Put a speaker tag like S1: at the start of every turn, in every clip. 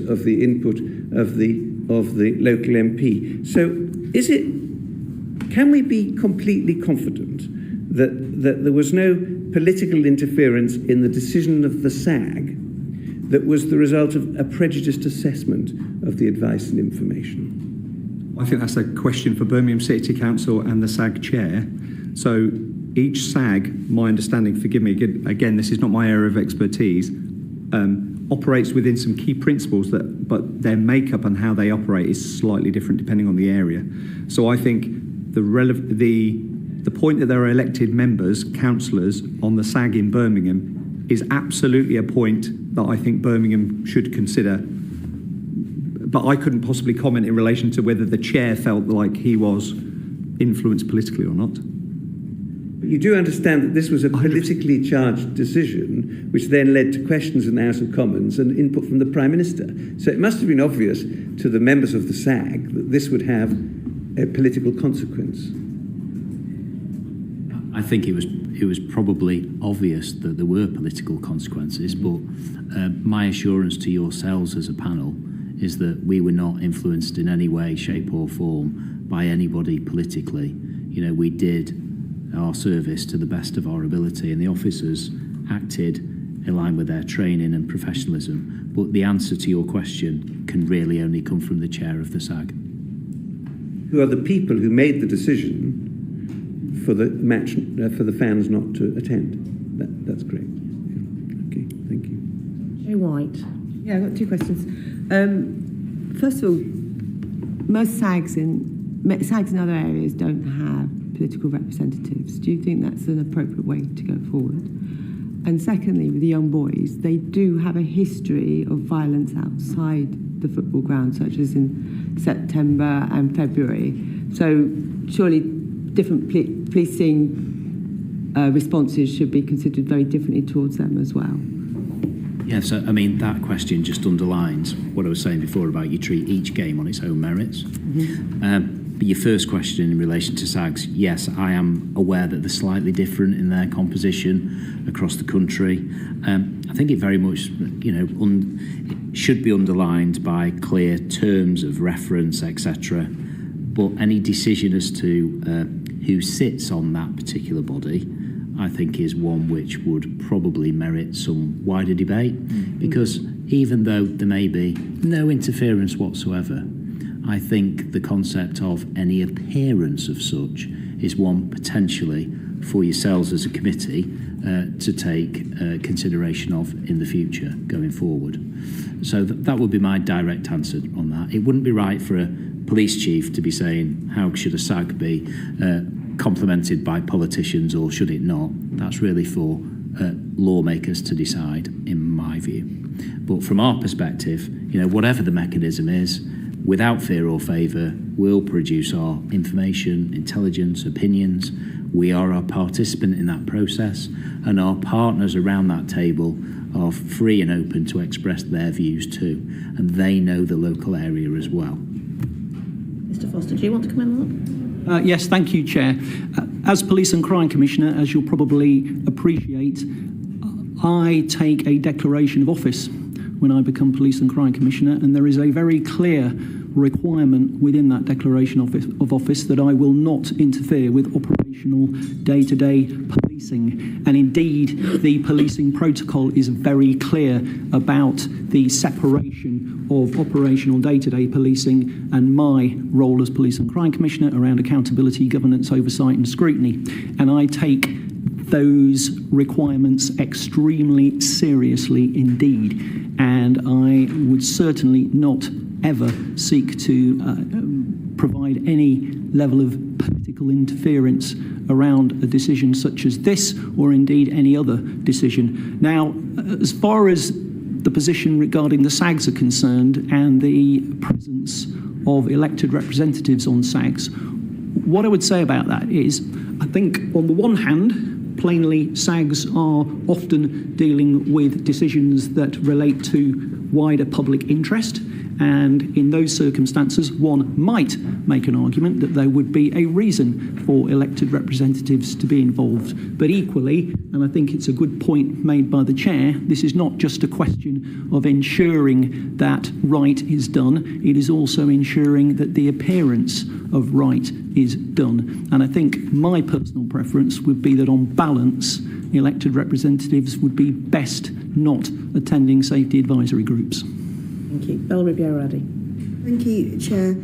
S1: of the input of the local MP. So can we be completely confident that there was no political interference in the decision of the SAG that was the result of a prejudiced assessment of the advice and information?
S2: I think that's a question for Birmingham City Council and the SAG chair. So each SAG, my understanding, forgive me, again, this is not my area of expertise, operates within some key principles, but their makeup and how they operate is slightly different depending on the area. So I think the point that there are elected members, councillors on the SAG in Birmingham is absolutely a point that I think Birmingham should consider. But I couldn't possibly comment in relation to whether the chair felt like he was influenced politically or not.
S1: But you do understand that this was a politically charged decision, which then led to questions in the House of Commons and input from the Prime Minister. So it must have been obvious to the members of the SAG that this would have a political consequence.
S3: I think it was probably obvious that there were political consequences, but my assurance to yourselves as a panel is that we were not influenced in any way, shape or form by anybody politically. You know, we did our service to the best of our ability, and the officers acted in line with their training and professionalism. But the answer to your question can really only come from the chair of the SAG.
S1: Who are the people who made the decision for the match, for the fans not to attend? That's great. Okay, thank you.
S4: Joe White.
S5: Yeah, I've got two questions. First of all, most SAGs in other areas don't have political representatives. Do you think that's an appropriate way to go forward? And secondly, with the young boys, they do have a history of violence outside the football ground, such as in September and February. So surely different policing responses should be considered very differently towards them as well.
S3: Yeah, so I mean, that question just underlines what I was saying before about you treat each game on its own merits. But your first question in relation to SAGs, yes, I am aware that they're slightly different in their composition across the country. I think it very much, should be underlined by clear terms of reference, etc. But any decision as to who sits on that particular body, I think is one which would probably merit some wider debate, because even though there may be no interference whatsoever, I think the concept of any appearance of such is one potentially for yourselves as a committee to take consideration of in the future going forward. So that would be my direct answer on that. It wouldn't be right for a police chief to be saying, how should a SAG be complemented by politicians or should it not? That's really for lawmakers to decide, in my view. But from our perspective, whatever the mechanism is, without fear or favour, we'll produce our information, intelligence, opinions. We are a participant in that process, and our partners around that table are free and open to express their views too, and they know the local area as well.
S4: Mr. Foster, do you want to come in on that?
S6: Yes, thank you, Chair. As Police and Crime Commissioner, as you'll probably appreciate, I take a declaration of office when I become Police and Crime Commissioner, and there is a very clear requirement within that declaration of office that I will not interfere with operational day-to-day policing. And indeed, the policing protocol is very clear about the separation of operational day-to-day policing and my role as Police and Crime Commissioner around accountability, governance, oversight and scrutiny. And I take those requirements extremely seriously indeed, and I would certainly not ever seek to provide any level of political interference around a decision such as this, or indeed any other decision. Now, as far as the position regarding the SAGs are concerned and the presence of elected representatives on SAGs, what I would say about that is, I think on the one hand, plainly, SAGs are often dealing with decisions that relate to wider public interest. And in those circumstances, one might make an argument that there would be a reason for elected representatives to be involved. But equally, and I think it's a good point made by the Chair, this is not just a question of ensuring that right is done, it is also ensuring that the appearance of right is done. And I think my personal preference would be that on balance, elected representatives would be best not attending safety advisory groups.
S4: Thank you. Bella Ribeiro-Addy.
S7: Thank you, Chair.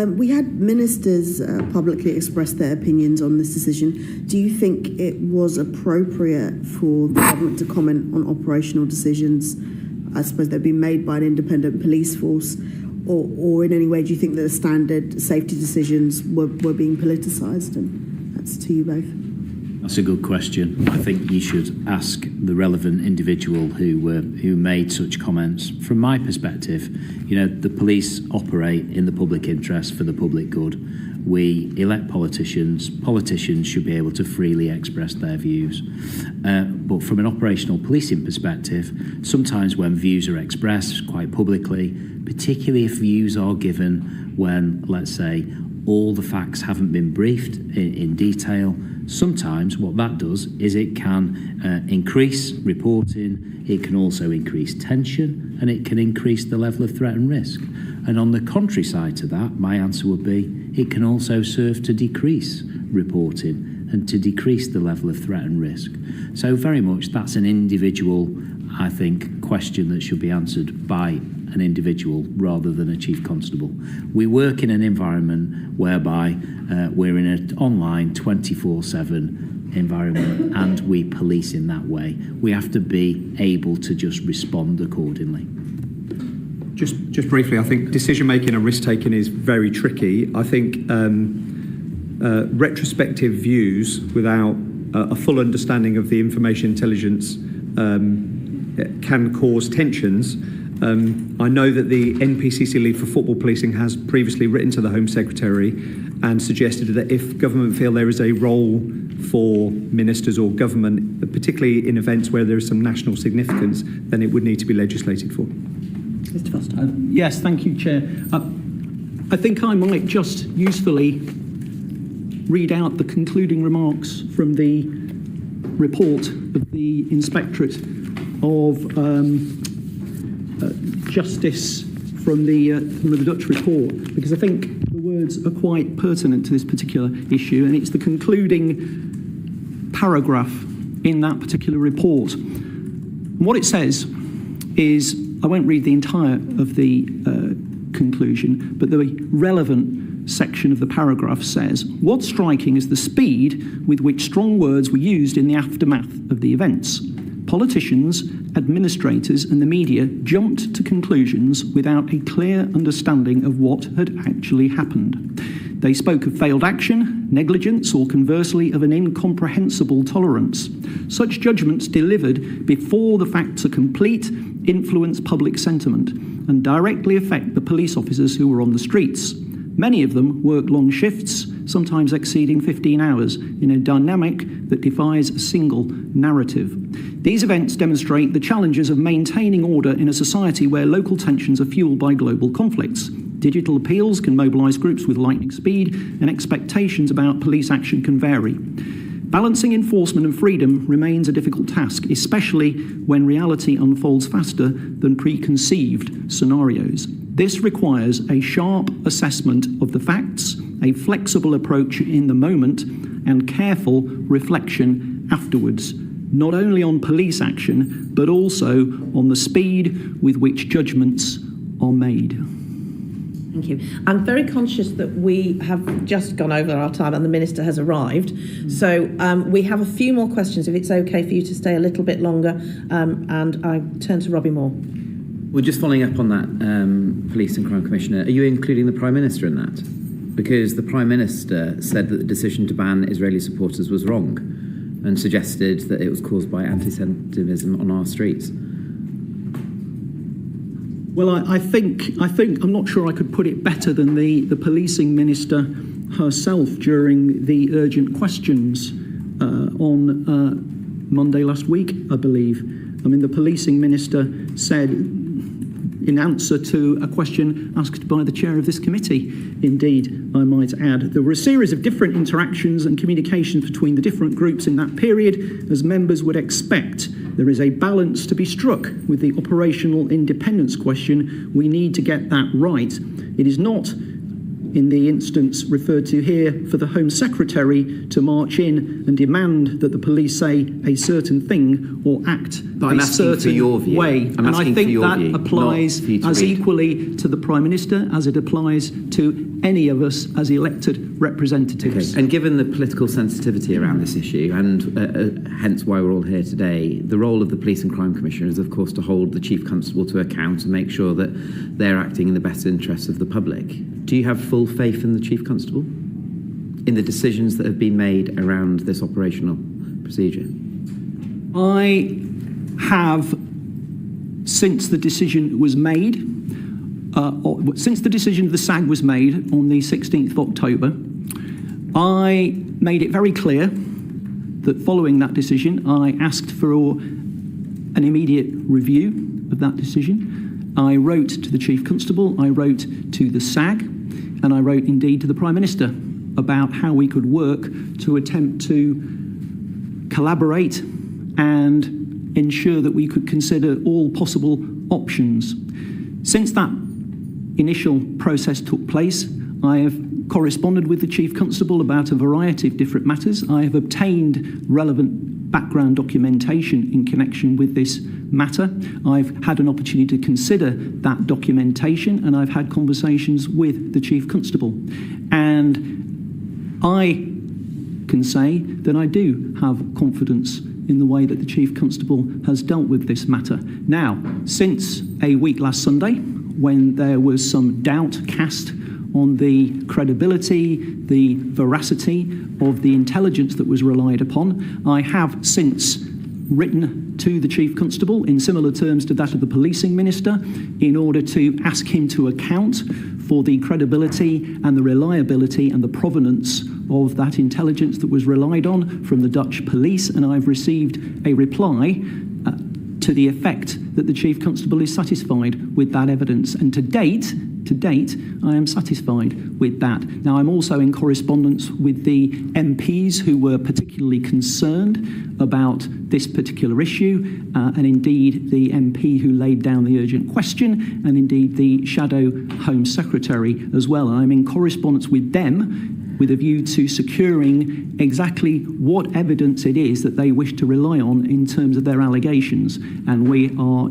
S7: We had ministers publicly express their opinions on this decision. Do you think it was appropriate for the government to comment on operational decisions, I suppose they've been made by an independent police force, or in any way do you think that the standard safety decisions were being politicised? And that's to you both.
S3: That's a good question. I think you should ask the relevant individual who made such comments. From my perspective, the police operate in the public interest for the public good. We elect politicians. Politicians should be able to freely express their views. But from an operational policing perspective, sometimes when views are expressed quite publicly, particularly if views are given when, let's say, all the facts haven't been briefed in detail, sometimes what that does is it can increase reporting, it can also increase tension, and it can increase the level of threat and risk. And on the contrary side to that, my answer would be it can also serve to decrease reporting and to decrease the level of threat and risk. So very much that's an individual, I think, question that should be answered by an individual rather than a chief constable. We work in an environment whereby we're in an online 24/7 environment and we police in that way. We have to be able to just respond accordingly.
S2: Just briefly, I think decision-making and risk-taking is very tricky. I think retrospective views without a full understanding of the information intelligence can cause tensions. I know that the NPCC lead for football policing has previously written to the Home Secretary and suggested that if government feel there is a role for ministers or government, particularly in events where there is some national significance, then it would need to be legislated for.
S4: Mr. Foster.
S6: Yes, thank you, Chair. I think I might just usefully read out the concluding remarks from the report of the Inspectorate of Justice from the Dutch report, because I think the words are quite pertinent to this particular issue, and it's the concluding paragraph in that particular report. And what it says is, I won't read the entire of the conclusion, but the relevant section of the paragraph says, what's striking is the speed with which strong words were used in the aftermath of the events. Politicians, administrators and the media jumped to conclusions without a clear understanding of what had actually happened. They spoke of failed action, negligence, or conversely of an incomprehensible tolerance. Such judgments delivered before the facts are complete influence public sentiment and directly affect the police officers who were on the streets. Many of them work long shifts, sometimes exceeding 15 hours, in a dynamic that defies a single narrative. These events demonstrate the challenges of maintaining order in a society where local tensions are fueled by global conflicts. Digital appeals can mobilise groups with lightning speed, and expectations about police action can vary. Balancing enforcement and freedom remains a difficult task, especially when reality unfolds faster than preconceived scenarios. This requires a sharp assessment of the facts, a flexible approach in the moment, and careful reflection afterwards, not only on police action, but also on the speed with which judgments are made.
S4: Thank you. I'm very conscious that we have just gone over our time and the Minister has arrived. So we have a few more questions, if it's okay for you to stay a little bit longer. And I turn to Robbie Moore.
S8: Well, just following up on that, Police and Crime Commissioner, are you including the Prime Minister in that? Because the Prime Minister said that the decision to ban Israeli supporters was wrong and suggested that it was caused by anti-Semitism on our streets.
S6: Well, I think I'm not sure I could put it better than the policing minister herself during the urgent questions on Monday last week, I believe. I mean, the policing minister said in answer to a question asked by the chair of this committee. Indeed, I might add, there were a series of different interactions and communications between the different groups in that period. As members would expect, there is a balance to be struck with the operational independence question. We need to get that right. It is not, in the instance referred to here, for the Home Secretary to march in and demand that the police say a certain thing or act a certain way. And I think that applies as equally to the Prime Minister as it applies to any of us as elected representatives.
S8: Okay. And given the political sensitivity around this issue, and hence why we're all here today, the role of the Police and Crime Commissioner is, of course, to hold the Chief Constable to account and make sure that they're acting in the best interests of the public. Do you have full faith in the Chief Constable, in the decisions that have been made around this operational procedure?
S6: I have, since the decision was made, since the decision of the SAG was made on the 16th of October, I made it very clear that following that decision, I asked for an immediate review of that decision. I wrote to the Chief Constable, I wrote to the SAG, and I wrote indeed to the Prime Minister about how we could work to attempt to collaborate and ensure that we could consider all possible options. Since that initial process took place, I have corresponded with the Chief Constable about a variety of different matters. I have obtained relevant background documentation in connection with this matter. I've had an opportunity to consider that documentation, and I've had conversations with the Chief Constable. And I can say that I do have confidence in the way that the Chief Constable has dealt with this matter. Now, since a week last Sunday, when there was some doubt cast on the credibility, the veracity of the intelligence that was relied upon, I have since written to the Chief Constable in similar terms to that of the Policing Minister in order to ask him to account for the credibility and the reliability and the provenance of that intelligence that was relied on from the Dutch police, and I've received a reply to the effect that the Chief Constable is satisfied with that evidence. And to date, I am satisfied with that. Now, I'm also in correspondence with the MPs who were particularly concerned about this particular issue, and indeed the MP who laid down the urgent question, and indeed the Shadow Home Secretary as well. And I'm in correspondence with them with a view to securing exactly what evidence it is that they wish to rely on in terms of their allegations. And we are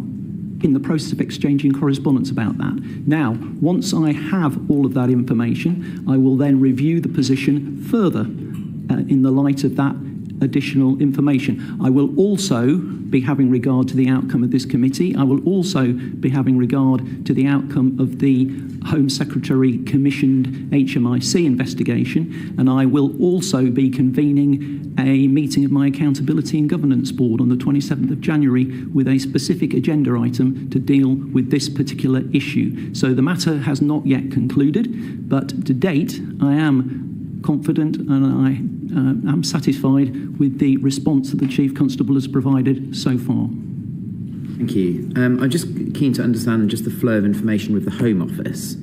S6: in the process of exchanging correspondence about that. Now, once I have all of that information, I will then review the position further in the light of that additional information. I will also be having regard to the outcome of this committee. I will also be having regard to the outcome of the Home Secretary commissioned HMIC investigation, and I will also be convening a meeting of my Accountability and Governance Board on the 27th of January with a specific agenda item to deal with this particular issue. So the matter has not yet concluded, but to date I am confident and I am satisfied with the response that the Chief Constable has provided so far.
S8: Thank you. I'm just keen to understand just the flow of information with the Home Office.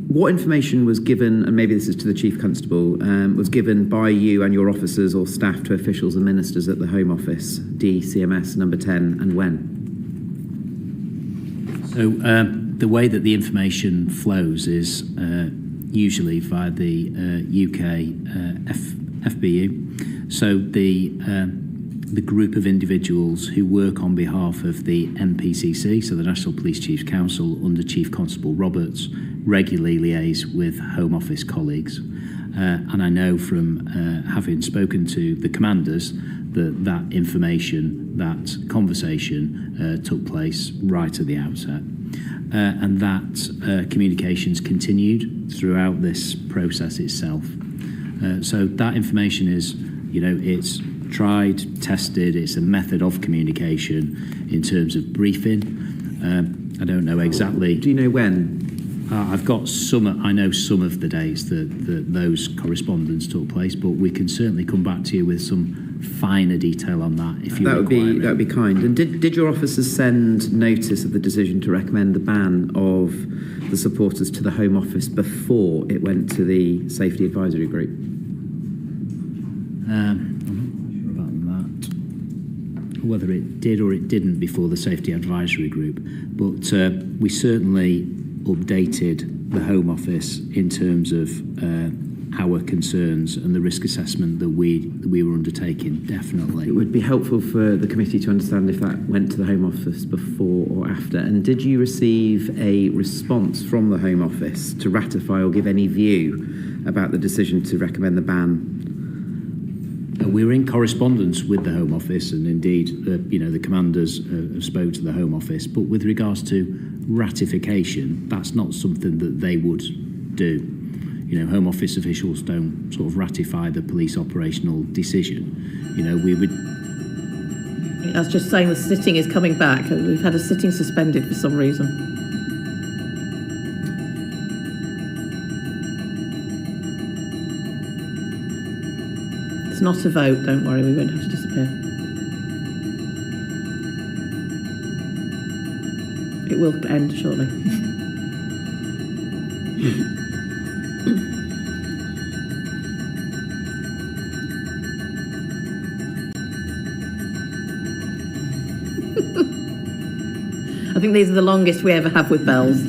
S8: What information was given, and maybe this is to the Chief Constable, was given by you and your officers or staff to officials and ministers at the Home Office, DCMS number 10, and when?
S3: So the way that the information flows is usually via the UK FBU. So the group of individuals who work on behalf of the NPCC, so the National Police Chiefs Council under Chief Constable Roberts, regularly liaise with Home Office colleagues. And I know from having spoken to the commanders that information, that conversation took place right at the outset. And that communications continued throughout this process itself. So that information is, it's tried, tested, it's a method of communication in terms of briefing. I don't know exactly.
S8: Do you know when?
S3: I've got I know some of the days that those correspondence took place, but we can certainly come back to you with some finer detail on that if you
S8: that
S3: require
S8: would be kind. And did your officers send notice of the decision to recommend the ban of the supporters to the Home Office before it went to the Safety Advisory Group?
S3: I'm not sure about that. Whether it did or it didn't before the Safety Advisory Group, but we certainly updated the Home Office in terms of our concerns and the risk assessment that we were undertaking. Definitely,
S8: It would be helpful for the committee to understand if that went to the Home Office before or after. And did you receive a response from the Home Office to ratify or give any view about the decision to recommend the ban?
S3: We were in correspondence with the Home Office, and indeed, the commanders have spoke to the Home Office. But with regards to ratification, that's not something that they would do. Home Office officials don't sort of ratify the police operational decision. We would.
S4: That's just saying the sitting is coming back. We've had a sitting suspended for some reason. It's not a vote, don't worry, we won't have to disappear. It will end shortly. I think these are the longest we ever have with bells.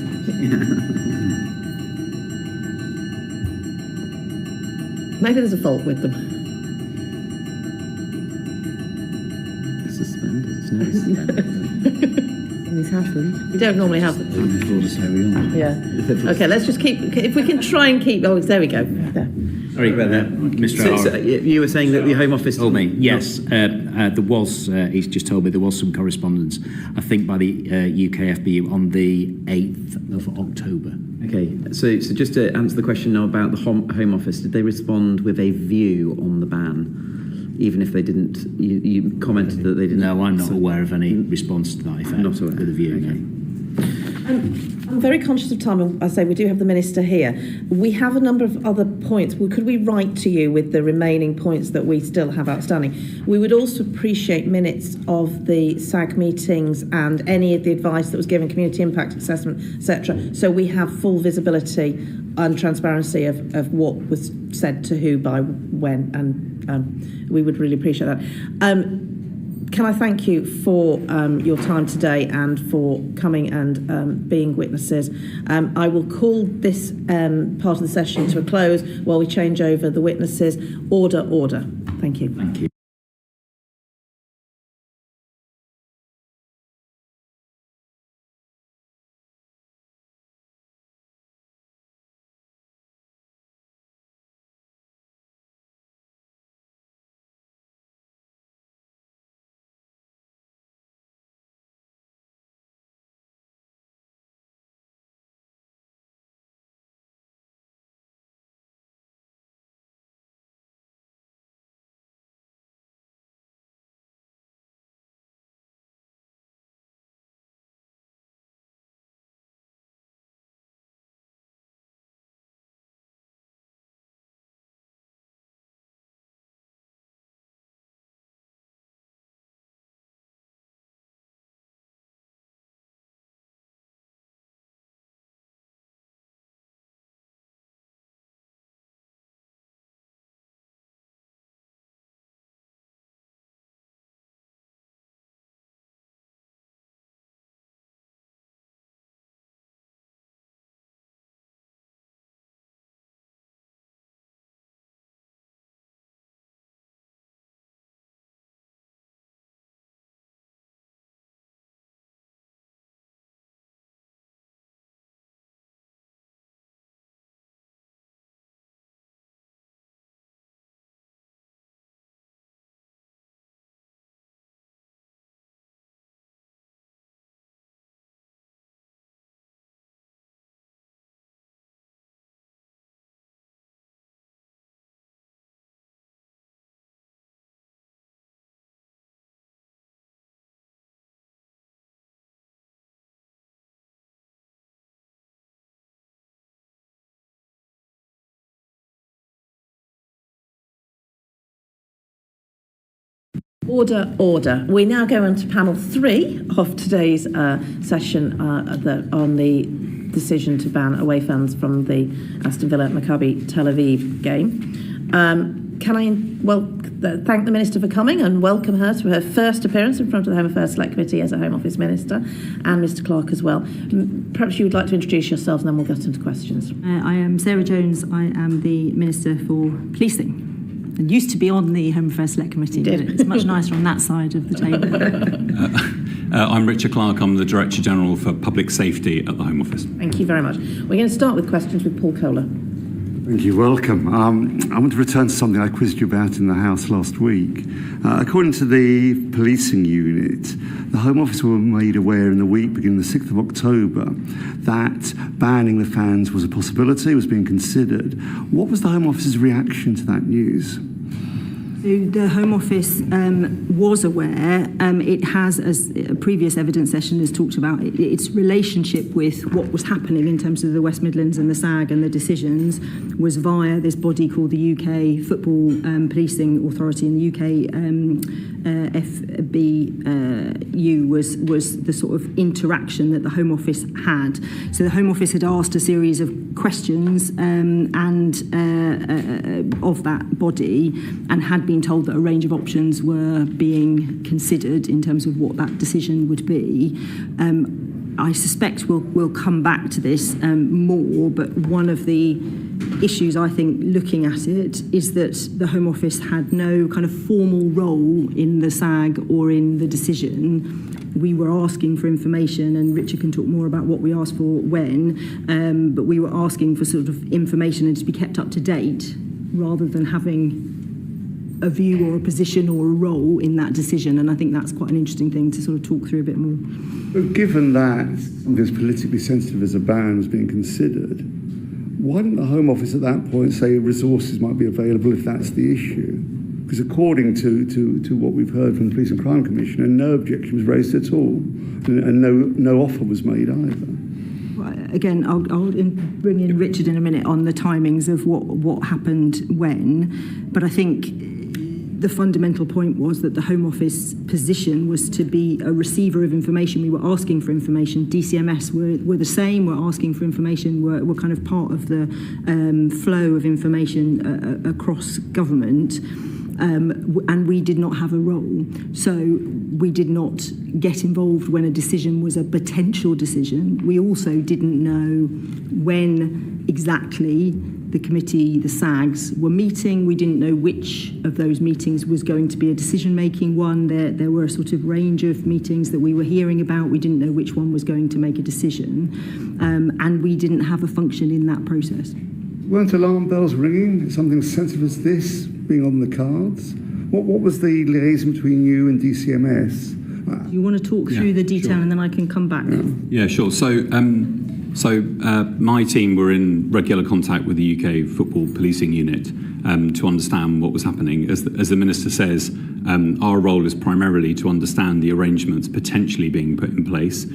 S4: Maybe there's a fault with them.
S8: Suspended. It's never suspended.
S5: This happened.
S4: We don't normally have them. Yeah. Okay, let's just keep. If we can try and keep. Oh, there we go. There.
S3: Sorry about that, Mr.
S8: So you were saying that the Home Office
S3: told me. Yes, there was. He's just told me there was some correspondence. I think by the UKFBU on the 8th of October.
S8: Okay, so just to answer the question now about the Home Office, did they respond with a view on the ban, even if they didn't? You commented that they didn't.
S3: No, I'm not aware of any response to that effect.
S8: Not aware.
S3: With a view.
S8: Okay.
S3: No.
S4: I'm very conscious of time, and I say we do have the Minister here. We have a number of other points. Could we write to you with the remaining points that we still have outstanding? We would also appreciate minutes of the SAG meetings and any of the advice that was given, community impact assessment, etc. So we have full visibility and transparency of what was said to who by when, and we would really appreciate that. Can I thank you for your time today and for coming and being witnesses. I will call this part of the session to a close while we change over the witnesses. Order. Thank you.
S3: Thank you.
S4: Order, order. We now go on to panel 3 of today's session on the decision to ban away fans from the Aston Villa Maccabi Tel Aviv game. Can I thank the Minister for coming and welcome her to her first appearance in front of the Home Affairs Select Committee as a Home Office Minister, and Mr Clark as well. Perhaps you would like to introduce yourselves and then we'll get into questions.
S9: I am Sarah Jones. I am the Minister for Policing. And used to be on the Home Affairs Select Committee, but it's much nicer on that side of the table.
S10: I'm Richard Clark. I'm the Director General for Public Safety at the Home Office.
S4: Thank you very much. We're going to start with questions with Paul Kohler.
S11: Thank you. Welcome. I want to return to something I quizzed you about in the House last week. According to the policing unit, the Home Office were made aware in the week beginning the 6th of October that banning the fans was a possibility, was being considered. What was the Home Office's reaction to that news?
S9: So the Home Office was aware. It has, as a previous evidence session has talked about, its relationship with what was happening in terms of the West Midlands and the SAG and the decisions was via this body called the UK Football Policing Authority, and the UK FBU was the sort of interaction that the Home Office had. So the Home Office had asked a series of questions of that body, and had been told that a range of options were being considered in terms of what that decision would be. I suspect we'll come back to this more, but one of the issues, I think, looking at it, is that the Home Office had no kind of formal role in the SAG or in the decision. We were asking for information, and Richard can talk more about what we asked for when, but we were asking for sort of information and to be kept up to date rather than having a view or a position or a role in that decision, and I think that's quite an interesting thing to sort of talk through a bit more.
S11: But given that something as politically sensitive as a ban was being considered, why didn't the Home Office at that point say resources might be available if that's the issue? Because according to what we've heard from the Police and Crime Commissioner, no objection was raised at all, and no offer was made either.
S9: Again, I'll bring in Richard in a minute on the timings of what happened when, but I think the fundamental point was that the Home Office position was to be a receiver of information. We were asking for information. DCMS were the same. We're asking for information. We're kind of part of the flow of information across government. And we did not have a role. So we did not get involved when a decision was a potential decision. We also didn't know when exactly the committee, the SAGs, were meeting. We didn't know which of those meetings was going to be a decision-making one. There were a sort of range of meetings that we were hearing about. We didn't know which one was going to make a decision. And we didn't have a function in that process.
S11: Weren't alarm bells ringing? Something sensitive as this being on the cards? What was the liaison between you and DCMS?
S9: Do you want to talk through the detail, sure, and then I can come back?
S10: Yeah, sure. So my team were in regular contact with the UK Football Policing Unit to understand what was happening. As the Minister says, our role is primarily to understand the arrangements potentially being put in place.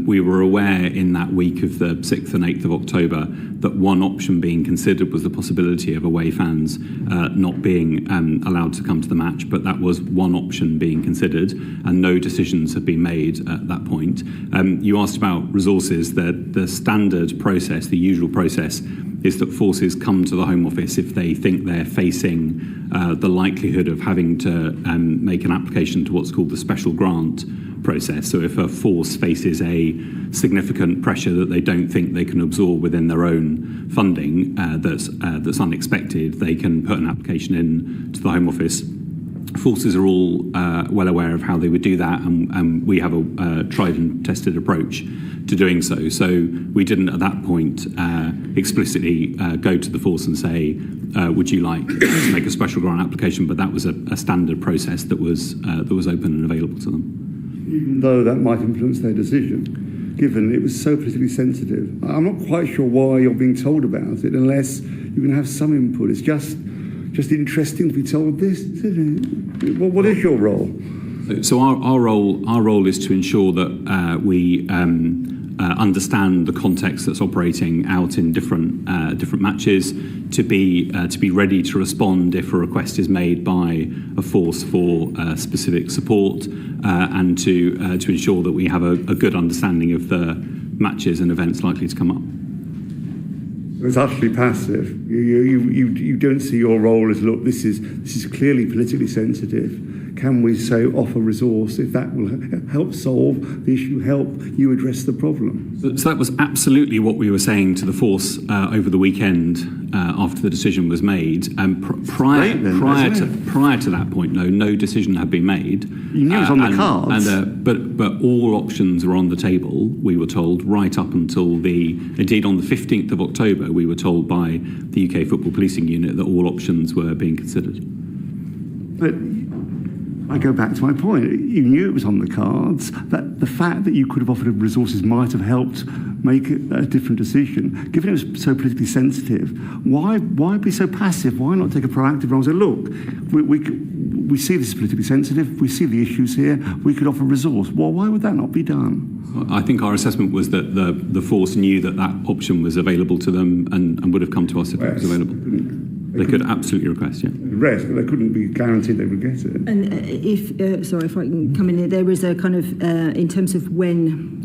S10: We were aware in that week of the 6th and 8th of October that one option being considered was the possibility of away fans not being allowed to come to the match, but that was one option being considered, and no decisions have been made at that point. You asked about resources. The standard process, the usual process, is that forces come to the Home Office if they think they're facing the likelihood of having to make an application to what's called the special grant process. So if a force faces a significant pressure that they don't think they can absorb within their own funding that's unexpected, they can put an application in to the Home Office. Forces are all well aware of how they would do that, and we have a tried and tested approach to doing so. So we didn't at that point explicitly go to the force and say, would you like to make a special grant application? But that was a standard process that was open and available to them.
S11: Even though that might influence their decision, given it was so politically sensitive. I'm not quite sure why you're being told about it unless you can have some input. It's just interesting to be told this, isn't it? What is your role?
S10: So our role is to ensure that we understand the context that's operating out in different matches, to be ready to respond if a request is made by a force for specific support, and to ensure that we have a good understanding of the matches and events likely to come up.
S11: It's utterly passive. You don't see your role as, look, this is clearly politically sensitive. Can we offer resource if that will help solve the issue, help you address the problem?
S10: So that was absolutely what we were saying to the force over the weekend after the decision was made. Prior to that point, no decision had been made.
S11: You knew it was on the cards.
S10: But all options were on the table, we were told, right up until indeed on the 15th of October, we were told by the UK Football Policing Unit that all options were being considered.
S11: But I go back to my point. You knew it was on the cards. That the fact that you could have offered resources might have helped make a different decision. Given it was so politically sensitive, why be so passive? Why not take a proactive role and say, look, we see this is politically sensitive. We see the issues here. We could offer resource. Well, why would that not be done?
S10: I think our assessment was that the force knew that option was available to them and would have come to us if it was available. They could absolutely request, yeah.
S11: The rest, but they couldn't be guaranteed they would get it.
S9: And if I can come in here, there was a kind of, in terms of when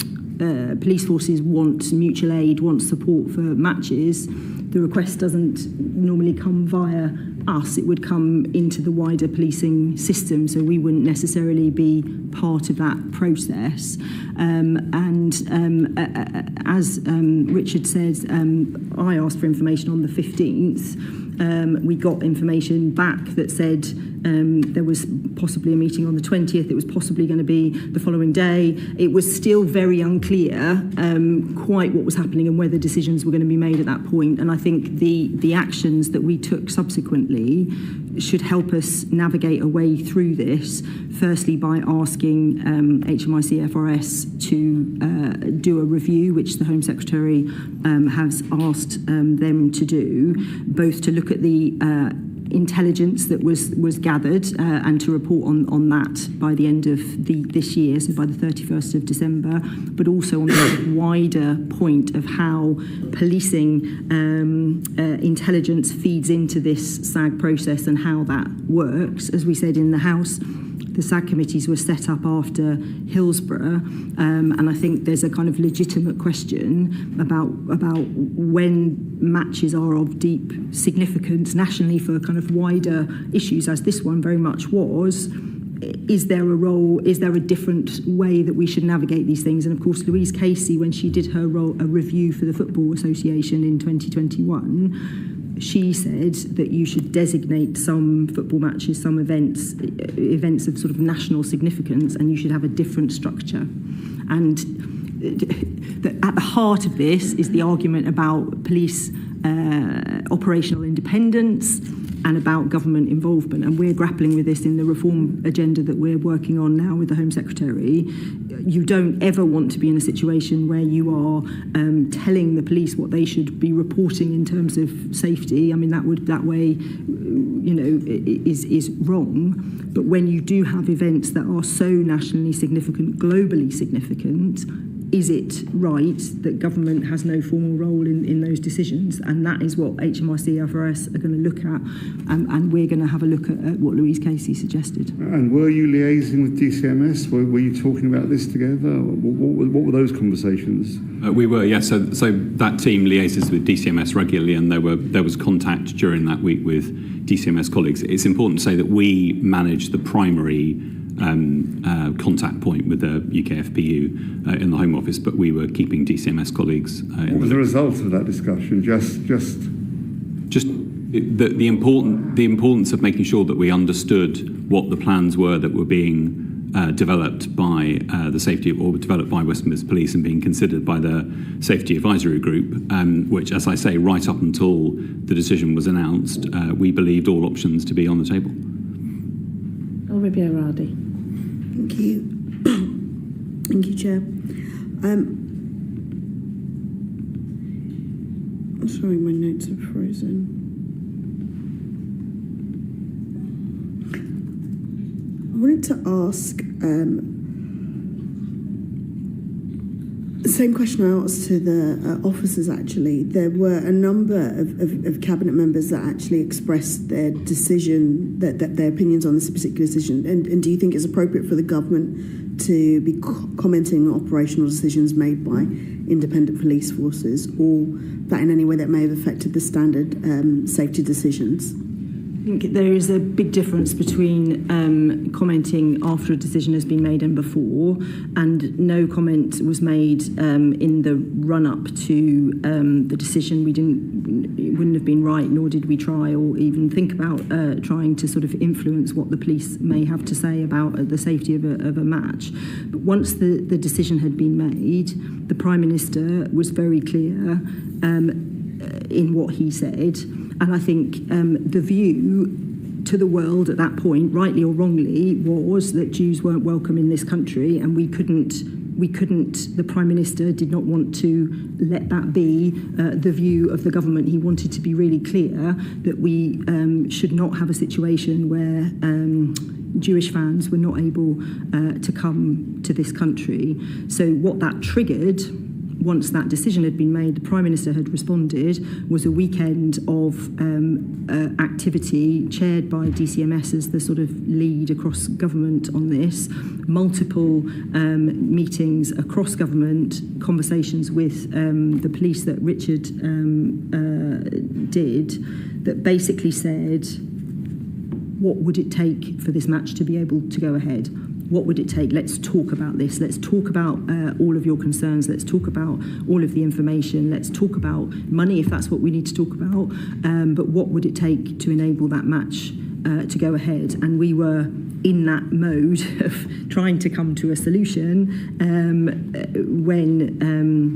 S9: police forces want mutual aid, want support for matches, the request doesn't normally come via us, it would come into the wider policing system, so we wouldn't necessarily be part of that process. As Richard says, I asked for information on the 15th. We got information back that said there was possibly a meeting on the 20th. It was possibly going to be the following day. It was still very unclear quite what was happening and whether decisions were going to be made at that point. And I think the actions that we took subsequently should help us navigate a way through this, firstly by asking HMIC FRS to do a review, which the Home Secretary has asked them to do, both to look at the intelligence that was gathered and to report on that by the end of this year, so by the 31st of December, but also on the wider point of how policing intelligence feeds into this SAG process and how that works. As we said in the House, the SAG committees were set up after Hillsborough, and I think there's a kind of legitimate question about when matches are of deep significance nationally for kind of wider issues, as this one very much was. Is there a role, is there a different way that we should navigate these things? And of course, Louise Casey, when she did her a review for the Football Association in 2021, she said that you should designate some football matches, some events of sort of national significance, and you should have a different structure. And at the heart of this is the argument about police operational independence and about government involvement. And we're grappling with this in the reform agenda that we're working on now with the Home Secretary. You don't ever want to be in a situation where you are telling the police what they should be reporting in terms of safety. I mean, that way, is wrong. But when you do have events that are so nationally significant, globally significant, is it right that government has no formal role in those decisions? And that is what HMIC FRS are going to look at, and we're going to have a look at what Louise Casey suggested. And
S11: were you liaising with DCMS? Were you talking about this together? What were those conversations?
S10: We were, yes. So that team liaises with DCMS regularly, and there was contact during that week with DCMS colleagues. It's important to say that we manage the primary contact point with the UK FPU in the Home Office, but we were keeping DCMS colleagues.
S11: What was the result of that discussion? Just
S10: the importance of making sure that we understood what the plans were that were being developed by the safety, or developed by West Midlands Police and being considered by the Safety Advisory Group, which, as I say, right up until the decision was announced, we believed all options to be on the table.
S4: Olivia Radi.
S7: Thank you. Thank you, Chair. Sorry, my notes are frozen. I wanted to ask, same question I asked to the officers, actually. There were a number of cabinet members that actually expressed their decision, that their opinions on this particular decision. And do you think it's appropriate for the government to be commenting on operational decisions made by independent police forces, or that in any way that may have affected the standard safety decisions?
S9: I think there is a big difference between commenting after a decision has been made and before, and no comment was made in the run-up to the decision. It wouldn't have been right, nor did we try or even think about trying to sort of influence what the police may have to say about the safety of a match. But once the decision had been made, the Prime Minister was very clear in what he said. And I think the view to the world at that point, rightly or wrongly, was that Jews weren't welcome in this country, and we couldn't, the Prime Minister did not want to let that be the view of the government. He wanted to be really clear that we should not have a situation where Jewish fans were not able to come to this country. So what that triggered, once that decision had been made, the Prime Minister had responded, was a weekend of activity chaired by DCMS as the sort of lead across government on this, multiple meetings across government, conversations with the police that Richard did, that basically said, what would it take for this match to be able to go ahead? What would it take? Let's talk about this. Let's talk about all of your concerns. Let's talk about all of the information. Let's talk about money if that's what we need to talk about. But what would it take to enable that match to go ahead? And we were in that mode of trying to come to a solution when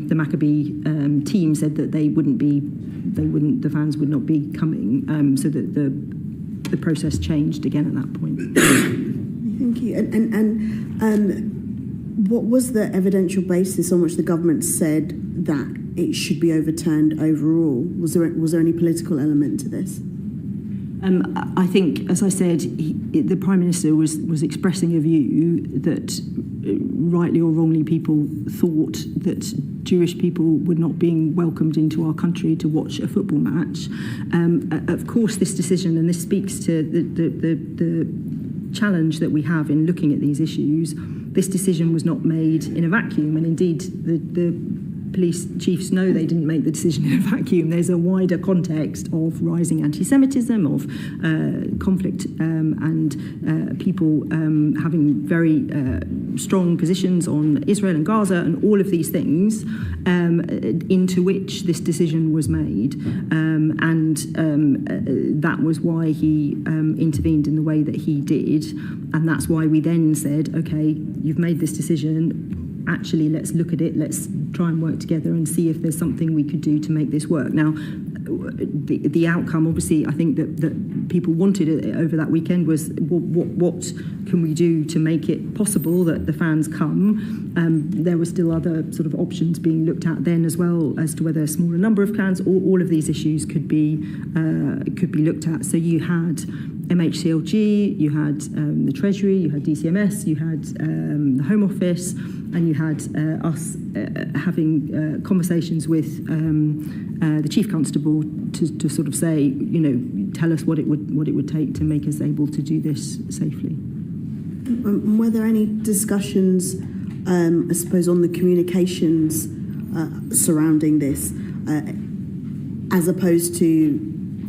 S9: the Maccabi team said that the fans would not be coming. So that the process changed again at that point.
S7: Thank you. And what was the evidential basis on which the government said that it should be overturned overall? Was there any political element to this?
S9: I think, as I said, the Prime Minister was expressing a view that, rightly or wrongly, people thought that Jewish people were not being welcomed into our country to watch a football match. Of course, this decision, and this speaks to the challenge that we have in looking at these issues, this decision was not made in a vacuum, and indeed the police chiefs know they didn't make the decision in a vacuum. There's a wider context of rising anti-Semitism, of conflict and people having very strong positions on Israel and Gaza and all of these things into which this decision was made. And that was why he intervened in the way that he did. And that's why we then said, okay, you've made this decision. Actually, let's look at it, let's try and work together and see if there's something we could do to make this work. Now, the outcome, obviously, I think that people wanted it over that weekend was what can we do to make it possible that the fans come? There were still other sort of options being looked at then as well as to whether a smaller number of fans, all of these issues could be looked at. So you had MHCLG, you had the Treasury, you had DCMS, you had the Home Office, and you had us having conversations with the Chief Constable to sort of say, you know, tell us what it would take to make us able to do this safely.
S7: Were there any discussions, I suppose, on the communications surrounding this, as opposed to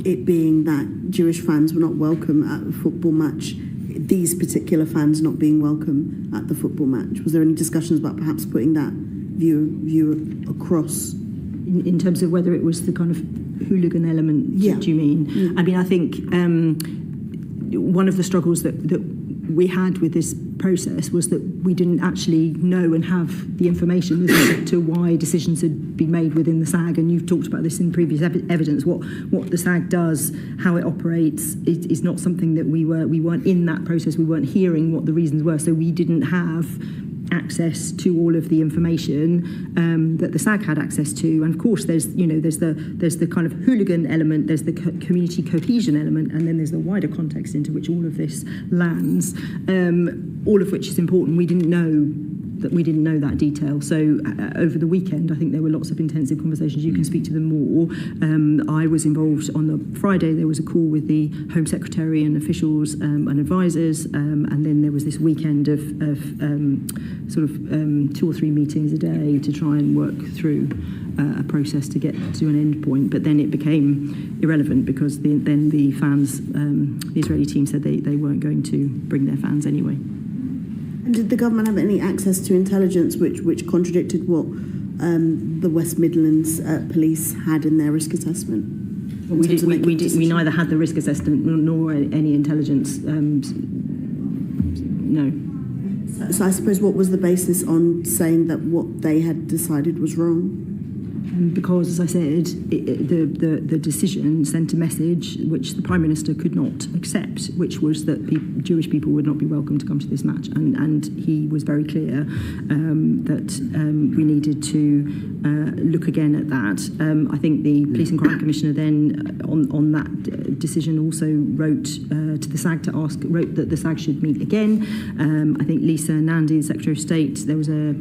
S7: it being that Jewish fans were not welcome at a football match, these particular fans not being welcome at the football match? Was there any discussions about perhaps putting that view across?
S9: In terms of whether it was the kind of hooligan element,
S7: yeah.
S9: Do you mean?
S7: Mm.
S9: I mean, I think one of the struggles that we had with this process was that we didn't actually know and have the information as to why decisions had been made within the SAG, and you've talked about this in previous evidence. What the SAG does, how it operates, is not something that we weren't in that process. We weren't hearing what the reasons were, so we didn't have access to all of the information that the SAG had access to. And of course, there's the kind of hooligan element, there's the community cohesion element, and then there's the wider context into which all of this lands, all of which is important. We didn't know that we didn't know that detail. So over the weekend, I think there were lots of intensive conversations. You can speak to them more. I was involved on the Friday. There was a call with the Home Secretary and officials and advisors, and then there was this weekend of 2 or 3 meetings a day to try and work through a process to get to an end point. But then it became irrelevant because then the fans, the Israeli team said they weren't going to bring their fans anyway.
S7: And did the government have any access to intelligence which contradicted what the West Midlands Police had in their risk assessment?
S9: We neither had the risk assessment nor any intelligence. No.
S7: So I suppose what was the basis on saying that what they had decided was wrong?
S9: Because, as I said, the decision sent a message which the Prime Minister could not accept, which was that Jewish people would not be welcome to come to this match. And he was very clear that we needed to look again at that. I think the Police and Crime Commissioner then, on that decision, also wrote to the SAG wrote that the SAG should meet again. I think Lisa Nandy, the Secretary of State, there was a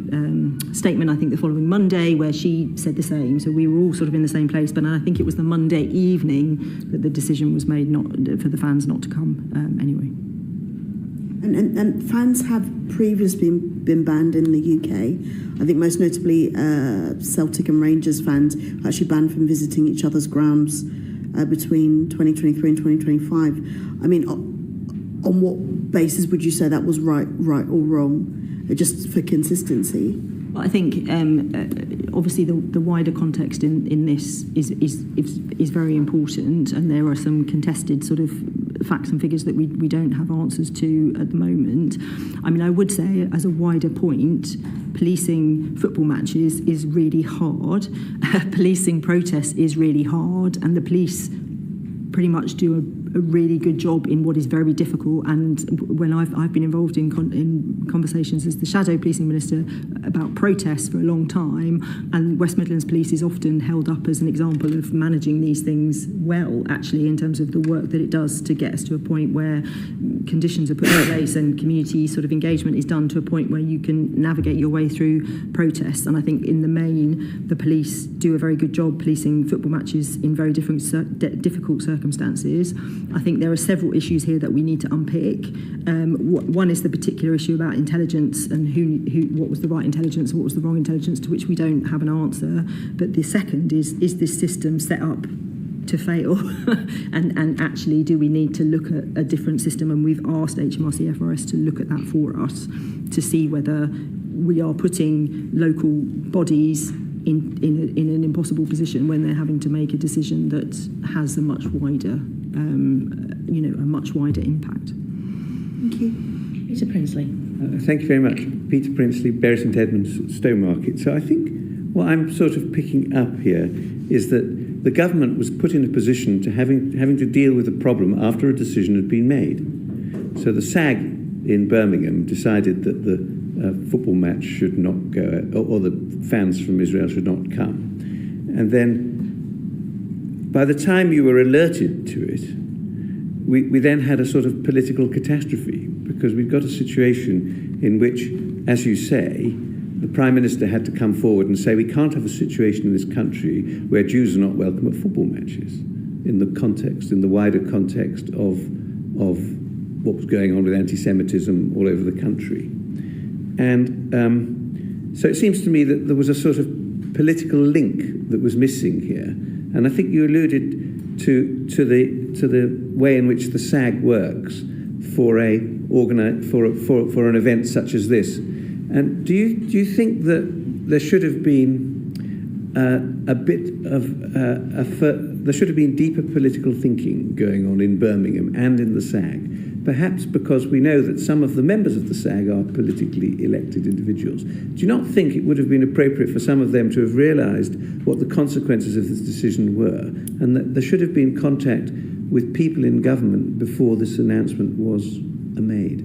S9: statement, I think, the following Monday where she said the same. So we were all sort of in the same place, but I think it was the Monday evening that the decision was made not for the fans not to come anyway.
S7: And fans have previously been banned in the UK. I think most notably Celtic and Rangers fans were actually banned from visiting each other's grounds between 2023 and 2025. I mean, on what basis would you say that was right or wrong? Just for consistency?
S9: Well, I think obviously the wider context in this is very important, and there are some contested sort of facts and figures that we don't have answers to at the moment. I mean, I would say as a wider point, policing football matches is really hard. Policing protests is really hard, and the police pretty much do a really good job in what is very difficult. And when I've been involved in conversations as the Shadow Policing Minister about protests for a long time, and West Midlands Police is often held up as an example of managing these things well, actually, in terms of the work that it does to get us to a point where conditions are put in place and community sort of engagement is done to a point where you can navigate your way through protests. And I think in the main, the police do a very good job policing football matches in very difficult circumstances. I think there are several issues here that we need to unpick. One is the particular issue about intelligence and what was the right intelligence and what was the wrong intelligence, to which we don't have an answer. But the second is this system set up to fail? and actually, do we need to look at a different system? And we've asked HMRC FRS to look at that for us to see whether we are putting local bodies in an impossible position when they're having to make a decision that has a much wider, a much wider impact.
S7: Thank you.
S4: Peter Prinsley.
S1: Thank you very much. Peter Prinsley, Bury St Edmunds, Stowmarket. So I think what I'm sort of picking up here is that the government was put in a position to having to deal with the problem after a decision had been made. So the SAG in Birmingham decided that the football match should not go, or the fans from Israel should not come. And then by the time you were alerted to it, we then had a sort of political catastrophe, because we've got a situation in which, as you say, the Prime Minister had to come forward and say we can't have a situation in this country where Jews are not welcome at football matches, in the wider context of what was going on with anti-Semitism all over the country. And so it seems to me that there was a sort of political link that was missing here. And I think you alluded to the way in which the SAG works for an event such as this. And do you think that there should have been there should have been deeper political thinking going on in Birmingham and in the SAG? Perhaps because we know that some of the members of the SAG are politically elected individuals. Do you not think it would have been appropriate for some of them to have realised what the consequences of this decision were, and that there should have been contact with people in government before this announcement was made?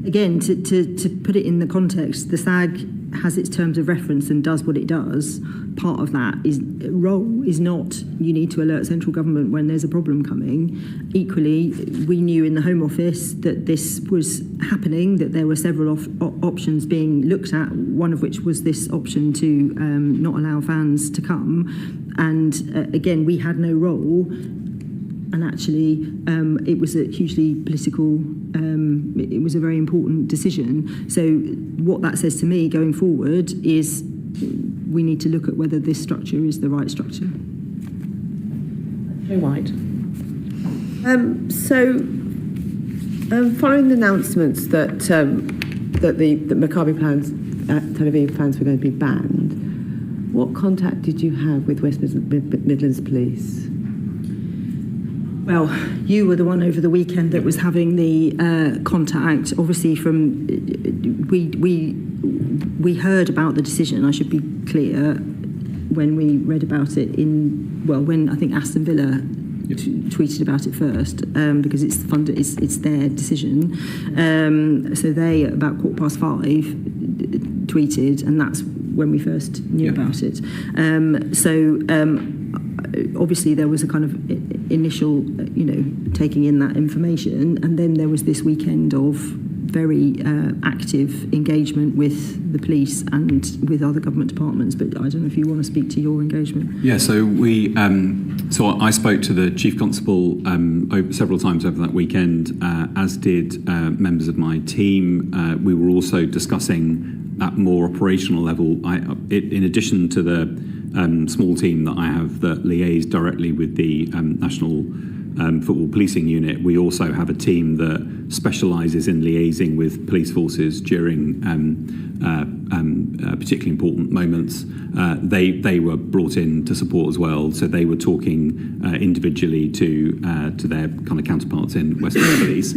S1: Again, to put it in the context, the SAG
S9: has its terms of reference and does what it does, part of that role is not you need to alert central government when there's a problem coming. Equally, we knew in the Home Office that this was happening, that there were several options being looked at, one of which was this option to not allow fans to come. And again, we had no role. And actually, it was a hugely political, it was a very important decision. So what that says to me going forward is we need to look at whether this structure is the right structure.
S4: Joe White.
S5: Following the announcements that the Maccabi plans, Tel Aviv plans were going to be banned, what contact did you have with West Midlands Police?
S9: Well, you were the one over the weekend that was having the contact. Obviously, from we heard about the decision. I should be clear when we read about it when I think Aston Villa tweeted about it first because it's their decision. So they about 5:15 tweeted, and that's when we first knew about it. Obviously there was a kind of initial, taking in that information, and then there was this weekend of very active engagement with the police and with other government departments. But I don't know if you want to speak to your engagement.
S10: Yeah, so I spoke to the Chief Constable several times over that weekend, as did members of my team. We were also discussing at more operational level. In addition to the small team that I have that liaise directly with the National Football Policing Unit, we also have a team that specialises in liaising with police forces during particularly important moments. They were brought in to support as well, so they were talking individually to their kind of counterparts in West Midlands Police.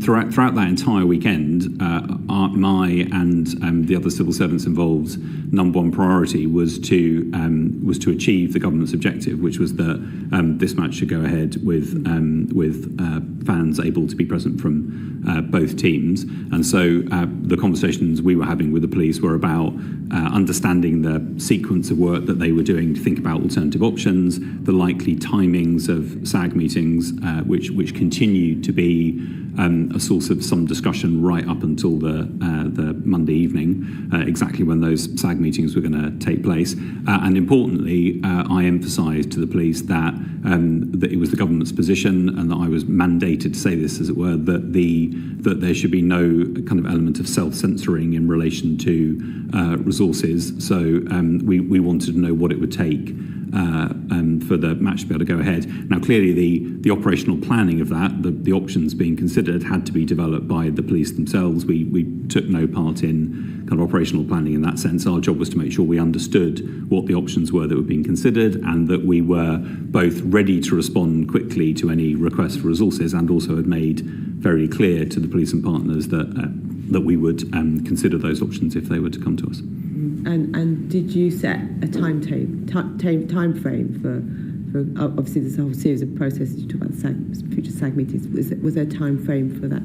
S10: Throughout that entire weekend, my and the other civil servants involved, number one priority was to achieve the government's objective, which was that this match should go ahead with fans able to be present from both teams. And so the conversations we were having with the police were about understanding the sequence of work that they were doing to think about alternative options, the likely timings of SAG meetings, which continued to be a source of some discussion right up until the Monday evening, exactly when those SAG meetings were going to take place. And importantly, I emphasised to the police that it was the government's position, and that I was mandated to say this, as it were, that there should be no kind of element of self-censoring in relation to resources. So we wanted to know what it would take for the match to be able to go ahead. Now, clearly, the operational planning of that, the options being considered, had to be developed by the police themselves. We took no part in kind of operational planning in that sense. Our job was to make sure we understood what the options were that were being considered, and that we were both ready to respond quickly to any requests for resources, and also had made very clear to the police and partners that we would consider those options if they were to come to us.
S5: And did you set a time frame for obviously there's a whole series of processes you talk about, future SAG meetings? Was there a time frame for that?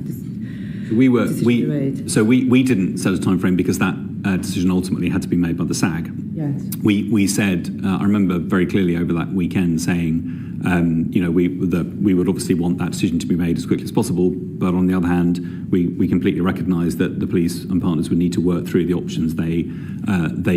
S10: We didn't set a time frame because that decision ultimately had to be made by the SAG.
S5: Yes.
S10: We said, I remember very clearly over that weekend saying, we would obviously want that decision to be made as quickly as possible, but on the other hand, we completely recognise that the police and partners would need to work through the options they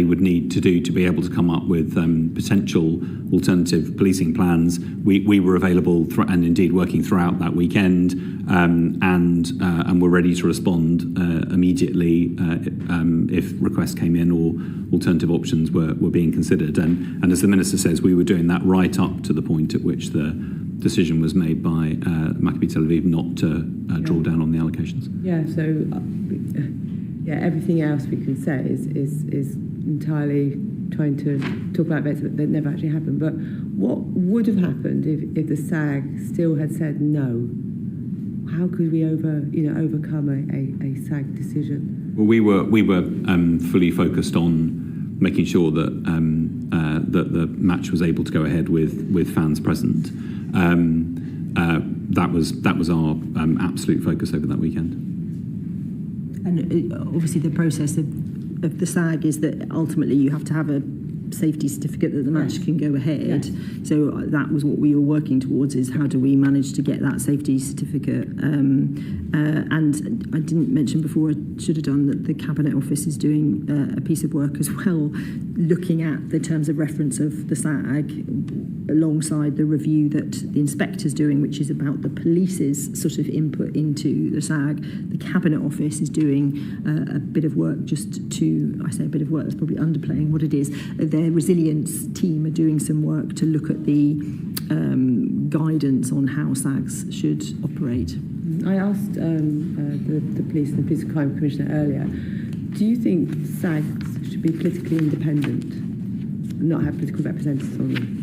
S10: would need to do to be able to come up with potential alternative policing plans. We were available and indeed working throughout that weekend, and were ready to respond immediately if requests came in or alternative options were being considered. And as the Minister says, we were doing that right up to the point at which the decision was made by Maccabi Tel Aviv not to draw down on the allocations.
S5: Yeah, so everything else we can say is entirely trying to talk about events that never actually happened. But what would have happened if the SAG still had said no? How could we overcome a SAG decision? Well,
S10: we were fully focused on making sure that that the match was able to go ahead with fans present. That was our absolute focus over that weekend.
S9: And obviously the process of the SAG is that ultimately you have to have a safety certificate that the match can go ahead. So that was what we were working towards, is how do we manage to get that safety certificate. And I didn't mention before, I should have done, that the Cabinet Office is doing a piece of work as well, looking at the terms of reference of the SAG alongside the review that the inspector's doing, which is about the police's sort of input into the SAG. The Cabinet Office is doing a bit of work just to, I say a bit of work, that's probably underplaying what it is. Their resilience team are doing some work to look at the guidance on how SAGs should operate.
S5: I asked the police and the police and crime commissioner earlier, do you think SAGs should be politically independent and not have political representatives on them?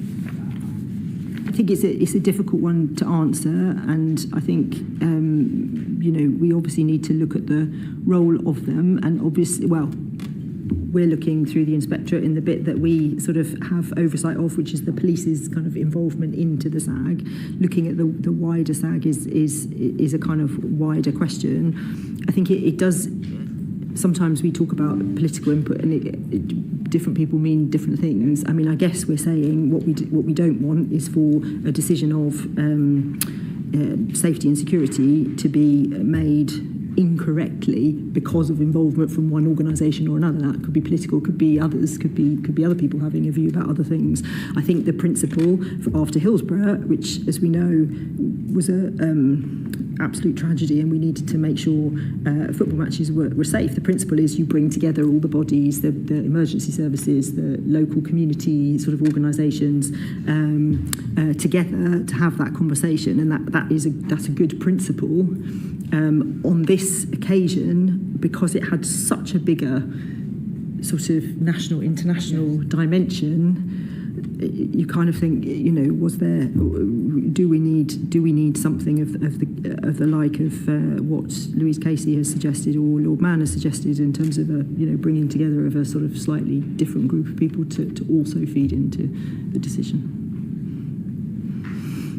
S9: I think it's a difficult one to answer, and I think we obviously need to look at the role of them, and obviously, we're looking through the inspectorate in the bit that we sort of have oversight of, which is the police's kind of involvement into the SAG. Looking at the wider SAG is a kind of wider question. I think it does. Sometimes we talk about political input, and different people mean different things. I mean, I guess we're saying what we don't want is for a decision of safety and security to be made incorrectly because of involvement from one organisation or another. That could be political, could be others, could be other people having a view about other things. I think the principle after Hillsborough, which, as we know, was a absolute tragedy, and we needed to make sure football matches were safe. The principle is you bring together all the bodies, the emergency services, the local community sort of organisations together to have that conversation, and that's a good principle. On this occasion, because it had such a bigger sort of national, international dimension, you kind of think, do we need something of the like of what Louise Casey has suggested or Lord Mann has suggested in terms of bringing together of a sort of slightly different group of people to also feed into the decision.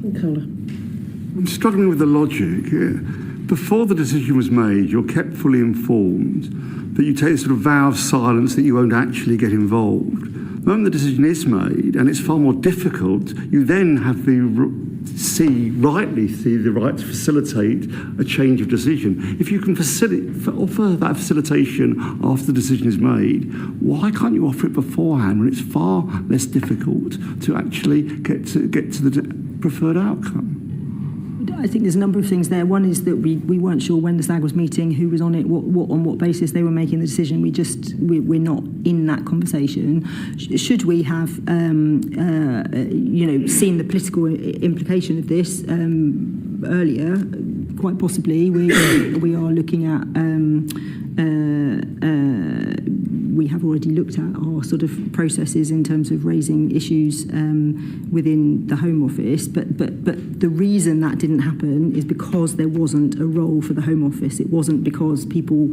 S4: Nicola.
S11: I'm struggling with the logic. Before the decision was made, you're kept fully informed, but you take a sort of vow of silence that you won't actually get involved. The moment the decision is made, and it's far more difficult, you then have rightly see the right to facilitate a change of decision. If you can offer that facilitation after the decision is made, why can't you offer it beforehand when it's far less difficult to actually get to the preferred outcome?
S9: I think there's a number of things there. One is that we weren't sure when the SAG was meeting, who was on it, on what basis they were making the decision. We're not in that conversation. Should we have seen the political implication of this earlier? Quite possibly. We are looking at. We have already looked at our sort of processes in terms of raising issues within the Home Office, but the reason that didn't happen is because there wasn't a role for the Home Office. It wasn't because people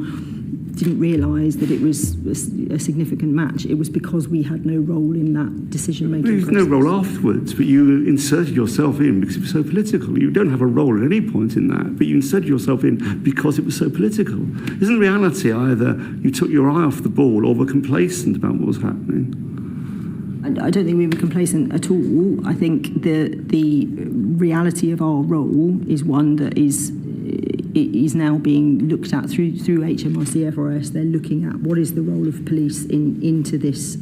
S9: didn't realise that it was a significant match. It was because we had no role in that decision-making process.
S11: There's no role afterwards, but you inserted yourself in because it was so political. You don't have a role at any point in that, but you inserted yourself in because it was so political. Isn't reality either you took your eye off the ball or were complacent about what was happening?
S9: I don't think we were complacent at all. I think the reality of our role is one that is now being looked at through HMRC FRS. They're looking at what is the role of police into this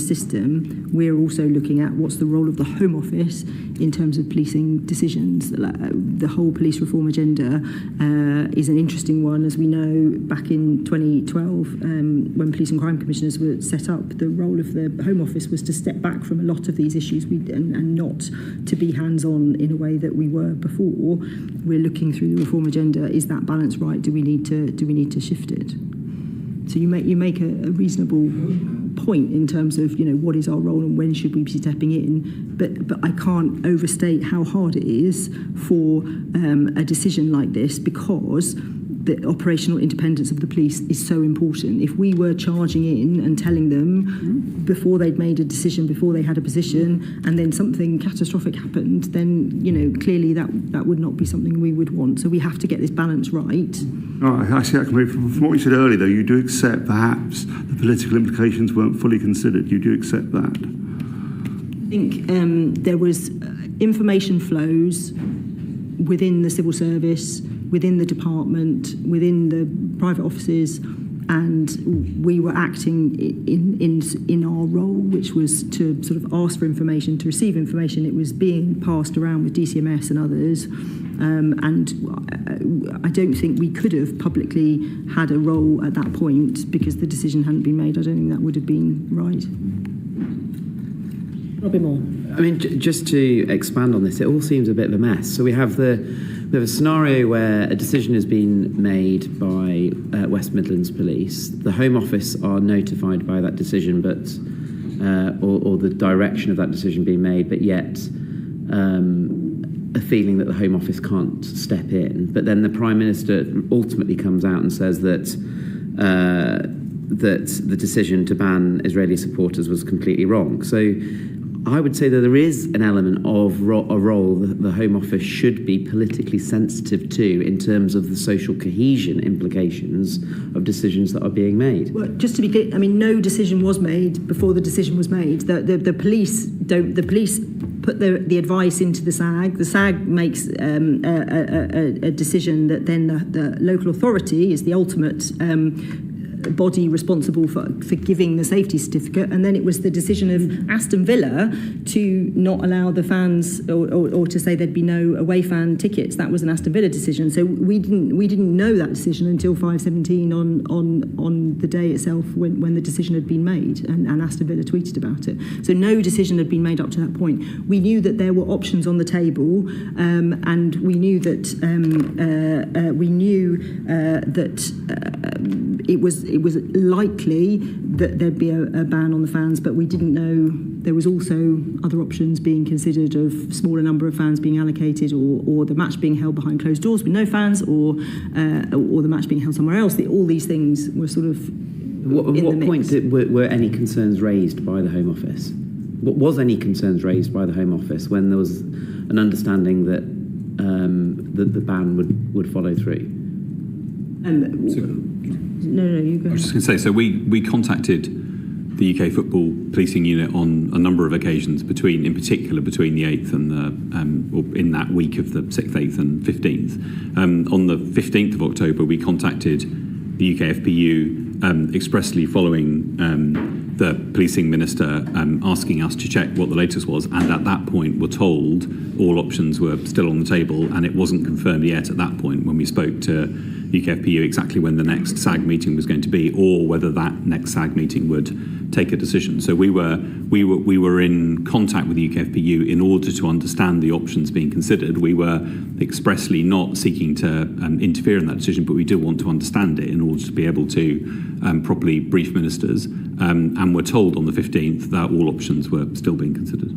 S9: system. We're also looking at what's the role of the Home Office in terms of policing decisions. The whole police reform agenda is an interesting one. As we know, back in 2012, when Police and Crime Commissioners were set up, the role of the Home Office was to step back from a lot of these issues and not to be hands-on in a way that we were before. We're looking through the reform agenda. Is that balance right? Do we need to shift it? So you make a reasonable point in terms of what is our role and when should we be stepping in, but I can't overstate how hard it is for a decision like this, because the operational independence of the police is so important. If we were charging in and telling them before they'd made a decision, before they had a position, and then something catastrophic happened, then, you know, clearly that would not be something we would want. So we have to get this balance right.
S11: I see that completely. From what you said earlier, though, you do accept perhaps the political implications weren't fully considered. You do accept that?
S9: I think there was information flows within the civil service, within the department, within the private offices, and we were acting in our role, which was to sort of ask for information, to receive information. It was being passed around with DCMS and others, and I don't think we could have publicly had a role at that point because the decision hadn't been made. I don't think that would have been right.
S4: Robbie Moore.
S8: I mean, just to expand on this, it all seems a bit of a mess. So we have a scenario where a decision has been made by West Midlands Police. The Home Office are notified by that decision, but or the direction of that decision being made, but yet a feeling that the Home Office can't step in. But then the Prime Minister ultimately comes out and says that that the decision to ban Israeli supporters was completely wrong. So I would say that there is an element of a role that the Home Office should be politically sensitive to in terms of the social cohesion implications of decisions that are being made.
S9: Well, just to be clear, I mean, no decision was made before the decision was made. The police don't. The police put the advice into the SAG. The SAG makes a decision that then the local authority is the ultimate body responsible for giving the safety certificate, and then it was the decision of Aston Villa to not allow the fans or to say there'd be no away fan tickets. That was an Aston Villa decision. So we didn't know that decision until 5:17 on the day itself when the decision had been made, and Aston Villa tweeted about it. So no decision had been made up to that point. We knew that there were options on the table, and we knew that it was likely that there'd be a ban on the fans, but we didn't know there was also other options being considered of smaller number of fans being allocated, or the match being held behind closed doors with no fans, or the match being held somewhere else. All these things were sort of
S8: At what point were any concerns raised by the Home Office? Was any concerns raised by the Home Office when there was an understanding that the ban would follow through?
S9: No, you go.
S10: I was just going to say, so we contacted the UK Football Policing Unit on a number of occasions, in particular between the 8th and or in that week of the 6th, 8th and 15th. On the 15th of October, we contacted the UK FPU expressly following the policing minister asking us to check what the latest was, and at that point were told all options were still on the table, and it wasn't confirmed yet at that point when we spoke to UKFPU exactly when the next SAG meeting was going to be, or whether that next SAG meeting would take a decision. So we were in contact with the UKFPU in order to understand the options being considered. We were expressly not seeking to interfere in that decision, but we do want to understand it in order to be able to properly brief ministers. And we're told on the 15th that all options were still being considered.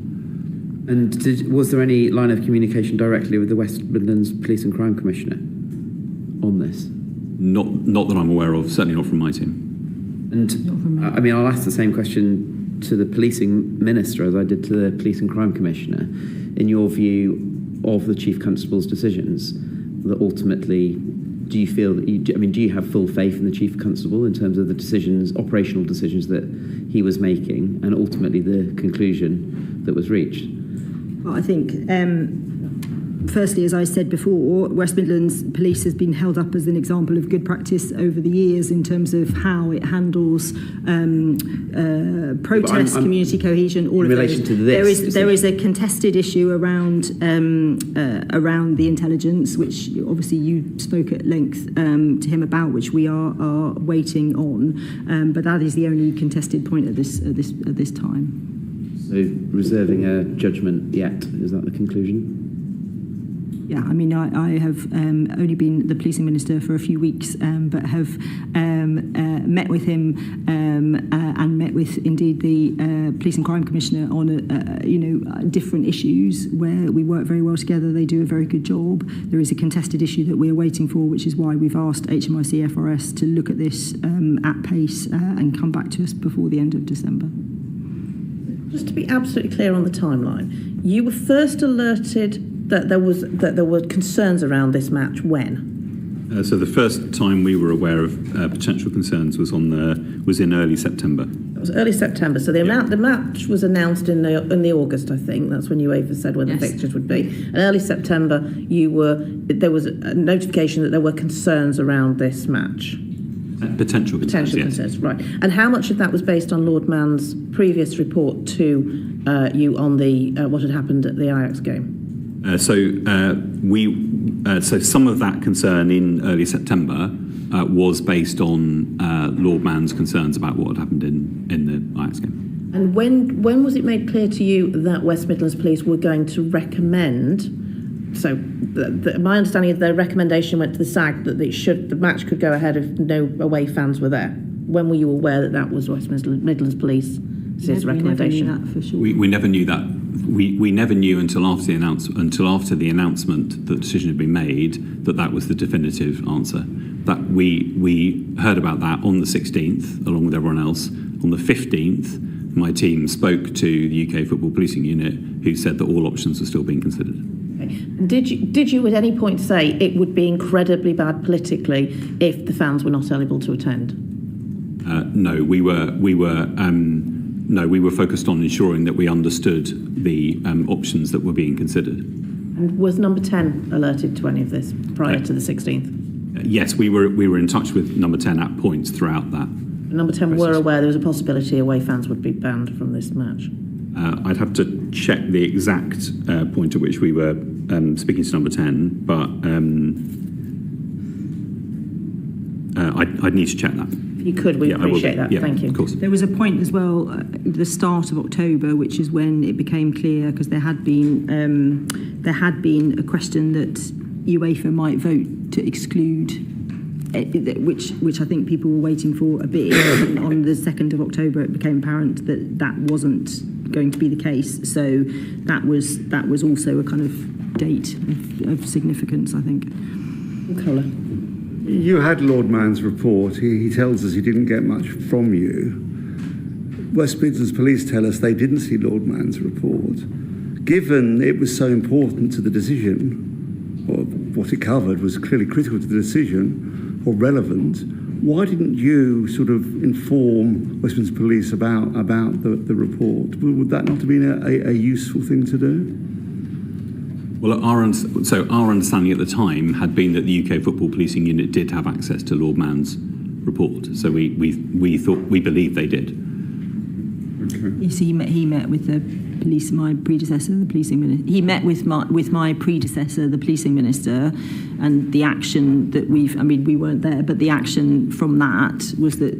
S8: And was there any line of communication directly with the West Midlands Police and Crime Commissioner on this?
S10: Not that I'm aware of, certainly not from my team.
S8: And I mean, I'll ask the same question to the policing minister as I did to the Police and Crime Commissioner. In your view of the Chief Constable's decisions, that ultimately, do you feel that do you have full faith in the Chief Constable in terms of the decisions, operational decisions that he was making, and ultimately the conclusion that was reached?
S9: Well, I think, firstly, as I said before, West Midlands Police has been held up as an example of good practice over the years in terms of how it handles protest, community cohesion, all of those.
S8: In relation to this,
S9: there is a contested issue around the intelligence, which obviously you spoke at length to him about, which we are waiting on. But that is the only contested point at this time.
S8: So reserving a judgment yet, is that the conclusion?
S9: Yeah, I mean, I have only been the policing minister for a few weeks, but have met with him and met with indeed the Police and Crime Commissioner on different issues where we work very well together. They do a very good job. There is a contested issue that we're waiting for, which is why we've asked HMIC FRS to look at this at pace and come back to us before the end of December.
S4: Just to be absolutely clear on the timeline, you were first alerted that there were concerns around this match when?
S10: So the first time we were aware of potential concerns was in early September.
S4: It was early September. So the match was announced in the August, I think. That's when UEFA said when the fixtures would be. In early September, there was a notification that there were concerns around this match.
S10: Potential concerns,
S4: right. And how much of that was based on Lord Mann's previous report to you on the what had happened at the Ajax game?
S10: So some of that concern in early September was based on Lord Mann's concerns about what had happened in the Ajax game.
S4: And when was it made clear to you that West Midlands Police were going to recommend? So my understanding is their recommendation went to the SAG that the match could go ahead if no away fans were there. When were you aware that was West Midlands Police's recommendation?
S9: We never knew that for sure.
S10: We never knew that. We never knew until after the announcement that the decision had been made that was the definitive answer. That we heard about that on the 16th, along with everyone else. On the 15th, my team spoke to the UK Football Policing Unit, who said that all options were still being considered.
S4: Did you at any point say it would be incredibly bad politically if the fans were not eligible to attend?
S10: No, we were focused on ensuring that we understood the options that were being considered.
S4: And was Number 10 alerted to any of this prior to the 16th?
S10: Yes, we were in touch with Number 10 at points throughout that.
S4: Number 10
S10: process.
S4: were aware there was a possibility away fans would be banned from this match.
S10: I'd have to check the exact point at which we were speaking to Number 10, but I'd need to check that.
S4: If you could, we'd appreciate that.
S10: Yeah,
S4: Thank you.
S10: Of course.
S9: There was a point as well at the start of October, which is when it became clear, because there had been a question that UEFA might vote to exclude, which I think people were waiting for a bit. And on the 2nd of October, it became apparent that wasn't going to be the case. So that was also a kind of date of significance, I think.
S4: Nicola.
S11: You had Lord Mann's report. He tells us he didn't get much from you. West Midlands Police tell us they didn't see Lord Mann's report. Given it was so important to the decision, or what it covered was clearly critical to the decision, or relevant, why didn't you sort of inform West Midlands Police about the report? Would that not have been a useful thing to do?
S10: Well, our understanding at the time had been that the UK Football Policing Unit did have access to Lord Mann's report, so we believed they did.
S11: Okay.
S9: You see, he met with the my predecessor, the policing minister. He met with my predecessor, the policing minister, and the action that we weren't there, but the action from that was that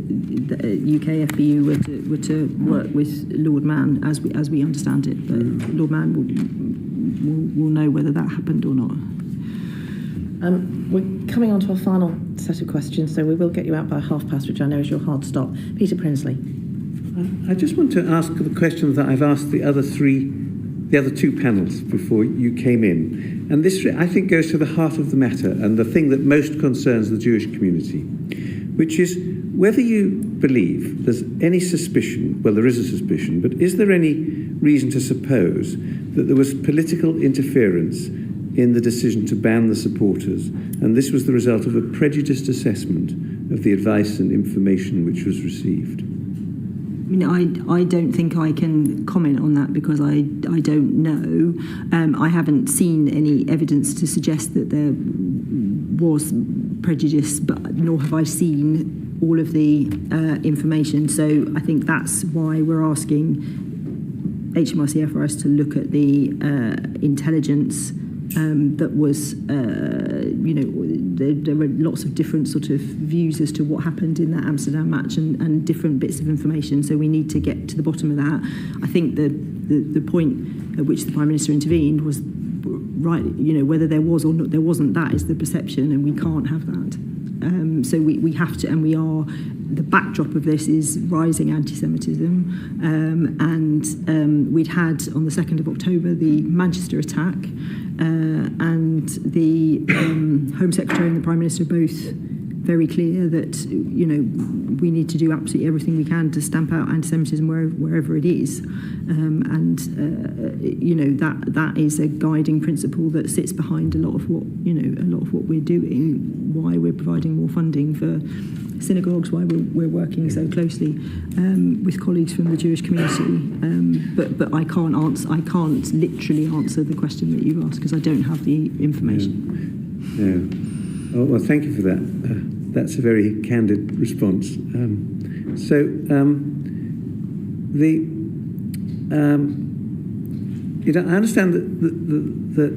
S9: the UK FBU were to work with Lord Mann as we understand it. But Lord Mann will know whether that happened or not.
S4: We're coming on to our final set of questions, so we will get you out by past, which I know is your hard stop. Peter Prinsley.
S1: I just want to ask the question that I've asked the other two panels before you came in. And this, I think, goes to the heart of the matter and the thing that most concerns the Jewish community, which is whether you believe there's any suspicion, well, there is a suspicion, but is there any reason to suppose that there was political interference in the decision to ban the supporters, and this was the result of a prejudiced assessment of the advice and information which was received?
S9: I don't think I can comment on that because I don't know. I haven't seen any evidence to suggest that there was prejudice, but nor have I seen all of the information. So I think that's why we're asking HMRC FRS to look at the intelligence that was, there were lots of different sort of views as to what happened in that Amsterdam match and different bits of information. So we need to get to the bottom of that. I think the point at which the Prime Minister intervened was right, whether there was or not, there wasn't, that is the perception, and we can't have that. So we have to, and we are. The backdrop of this is rising anti-Semitism, and we'd had on the 2nd of October the Manchester attack, and the Home Secretary and the Prime Minister both very clear that we need to do absolutely everything we can to stamp out anti-Semitism wherever it is, that is a guiding principle that sits behind a lot of what we're doing, why we're providing more funding for synagogues, why we're working so closely with colleagues from the Jewish community. But I can't literally answer the question that you've asked because I don't have the information.
S1: Yeah. Oh, well, thank you for that. That's a very candid response. I understand that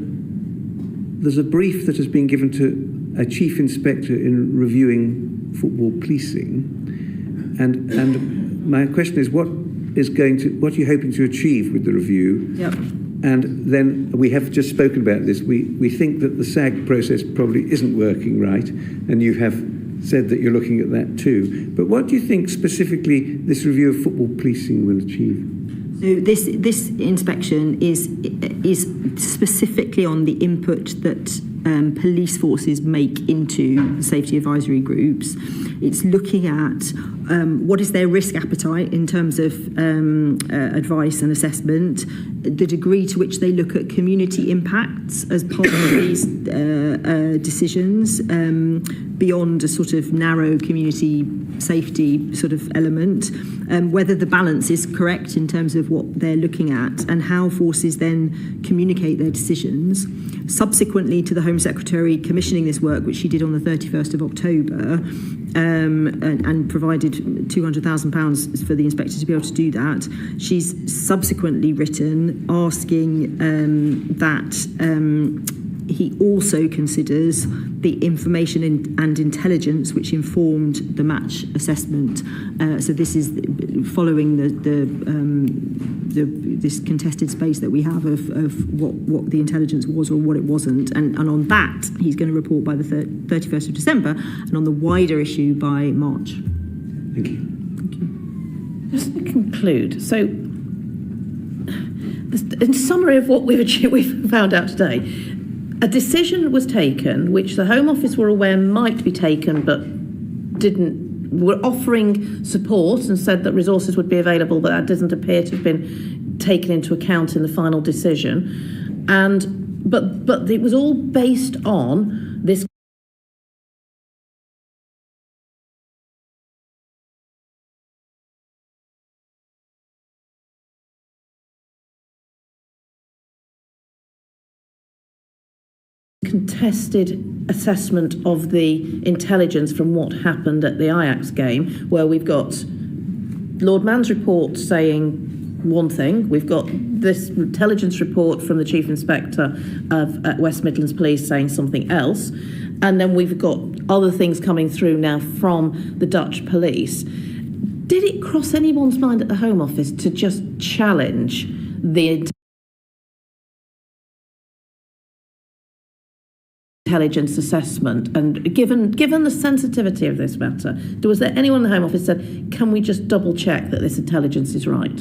S1: there's a brief that has been given to a chief inspector in reviewing football policing, and my question is, what are you hoping to achieve with the review?
S9: Yep.
S1: And then we have just spoken about this. We think that the SAG process probably isn't working right, and you have said that you're looking at that too. But what do you think specifically this review of football policing will achieve?
S9: So this inspection is specifically on the input that police forces make into safety advisory groups. It's looking at what is their risk appetite in terms of advice and assessment, the degree to which they look at community impacts as part of these decisions, beyond a sort of narrow community safety sort of element, whether the balance is correct in terms of what they're looking at and how forces then communicate their decisions. Subsequently to the Home Secretary commissioning this work, which she did on the 31st of October, and provided £200,000 for the inspector to be able to do that, she's subsequently written asking that he also considers the information and intelligence which informed the match assessment. So this is following this contested space that we have of what the intelligence was or what it wasn't, and on that he's going to report by the 31st of December, and on the wider issue by March.
S1: Thank you.
S4: Just to conclude, so in summary of what we've found out today, a decision was taken which the Home Office were aware might be taken but were offering support and said that resources would be available, but that doesn't appear to have been taken into account in the final decision. But it was all based on this contested assessment of the intelligence from what happened at the Ajax game, where we've got Lord Mann's report saying one thing, we've got this intelligence report from the Chief Inspector of West Midlands Police saying something else, and then we've got other things coming through now from the Dutch police. Did it cross anyone's mind at the Home Office to just challenge the intelligence assessment? And given the sensitivity of this matter, was there anyone in the Home Office said, can we just double check that this intelligence is right?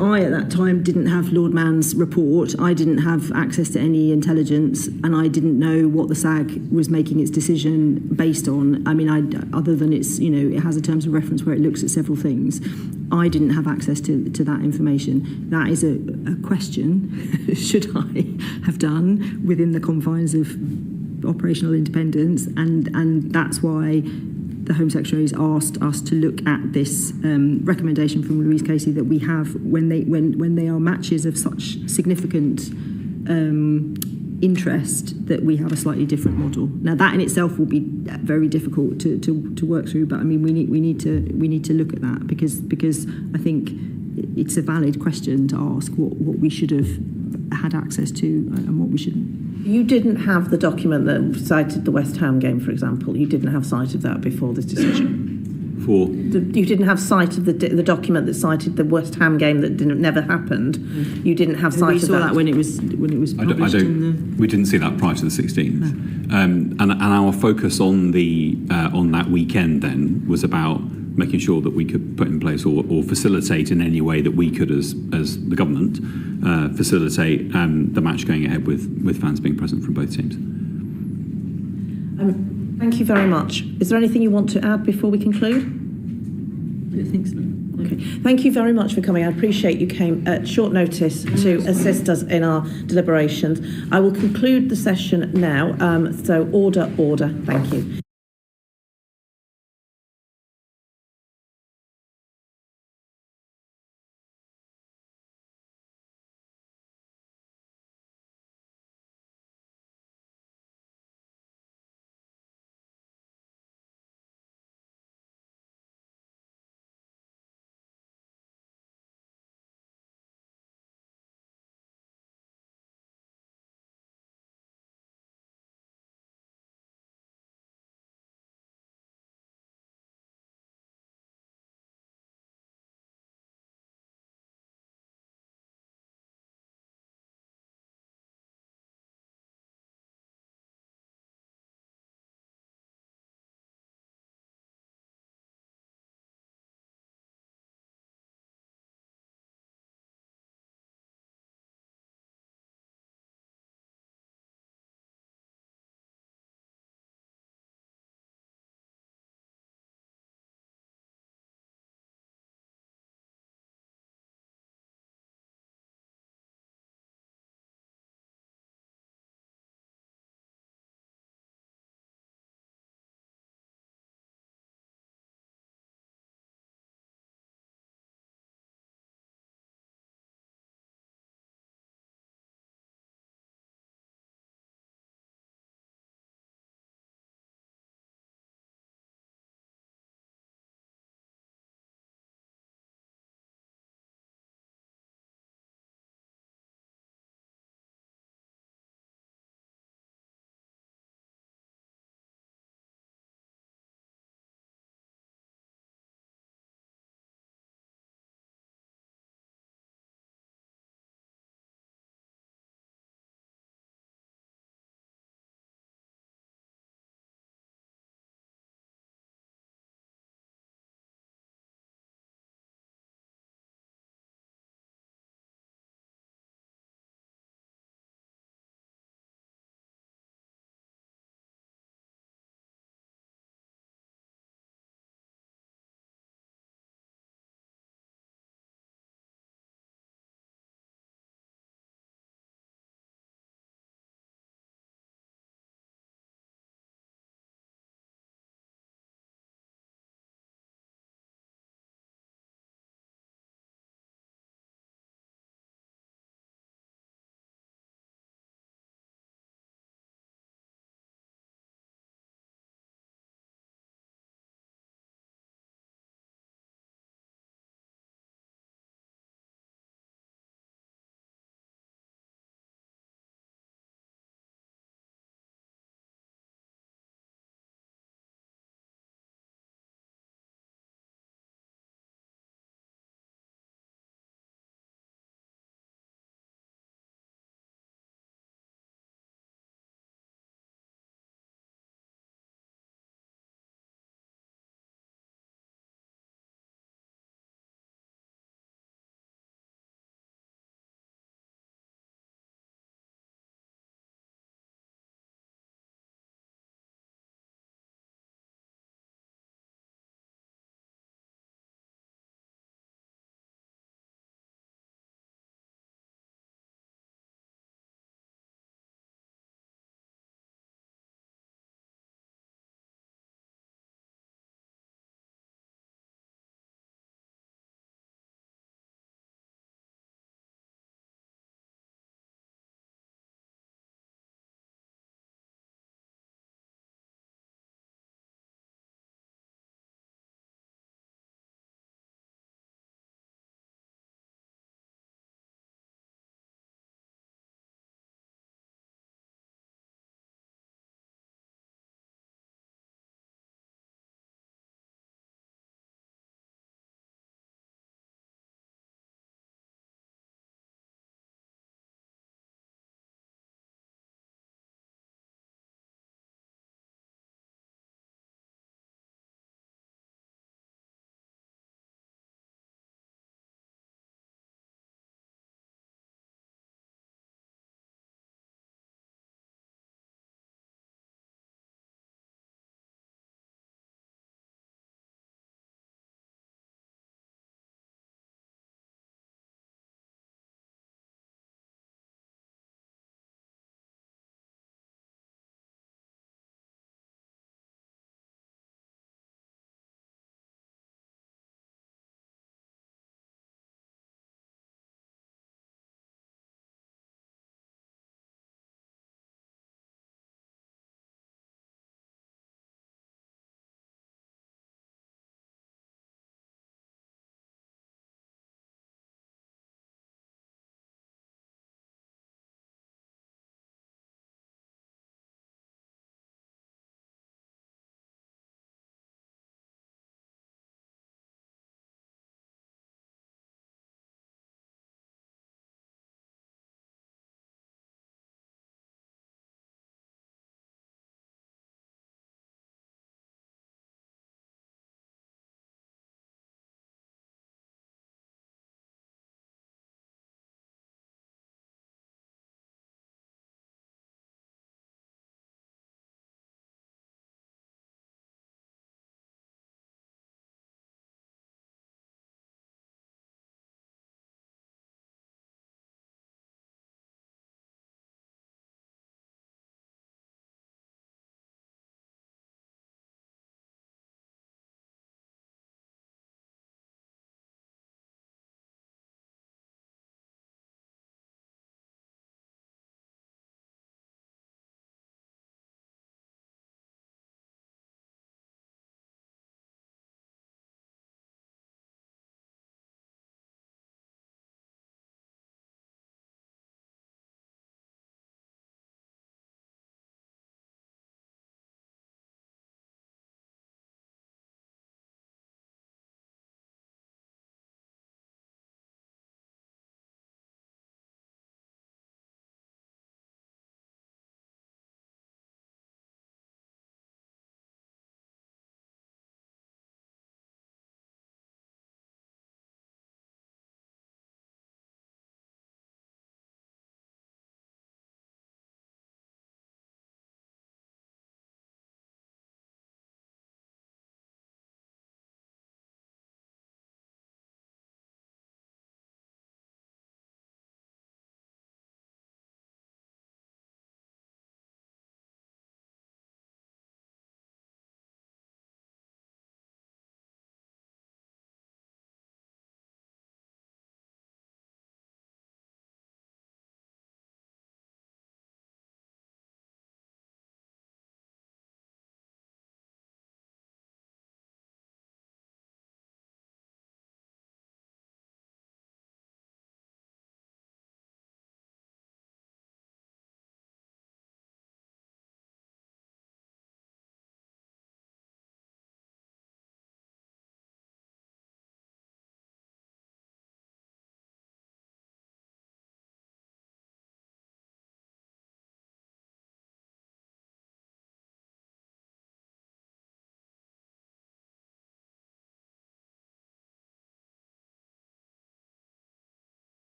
S9: I, at that time, didn't have Lord Mann's report. I didn't have access to any intelligence, and I didn't know what the SAG was making its decision based on. I mean, other than it has a terms of reference where it looks at several things. I didn't have access to that information. That is a question, should I have done within the confines of operational independence, and that's why the Home Secretary has asked us to look at this recommendation from Louise Casey that we have when they are matches of such significant interest, that we have a slightly different model. Now that in itself will be very difficult to work through, but I mean we need to look at that because I think it's a valid question to ask what we should have had access to and what we shouldn't.
S4: You didn't have the document that cited the West Ham game, for example. You didn't have sight of that before this decision.
S10: for.
S4: You didn't have sight of the document that cited the West Ham game that never happened. You didn't have sight
S9: We
S4: of
S9: saw that when it was
S10: I
S9: published in the.
S10: We didn't see that prior to the 16th, and our focus on that weekend then was about making sure that we could put in place or facilitate in any way that we could as the government facilitate the match going ahead with fans being present from both teams.
S4: Thank you very much. Is there anything you want to add before we conclude?
S9: I don't think so.
S4: Okay. Thank you very much for coming. I appreciate you came at short notice to assist us in our deliberations. I will conclude the session now. So order. Thank you.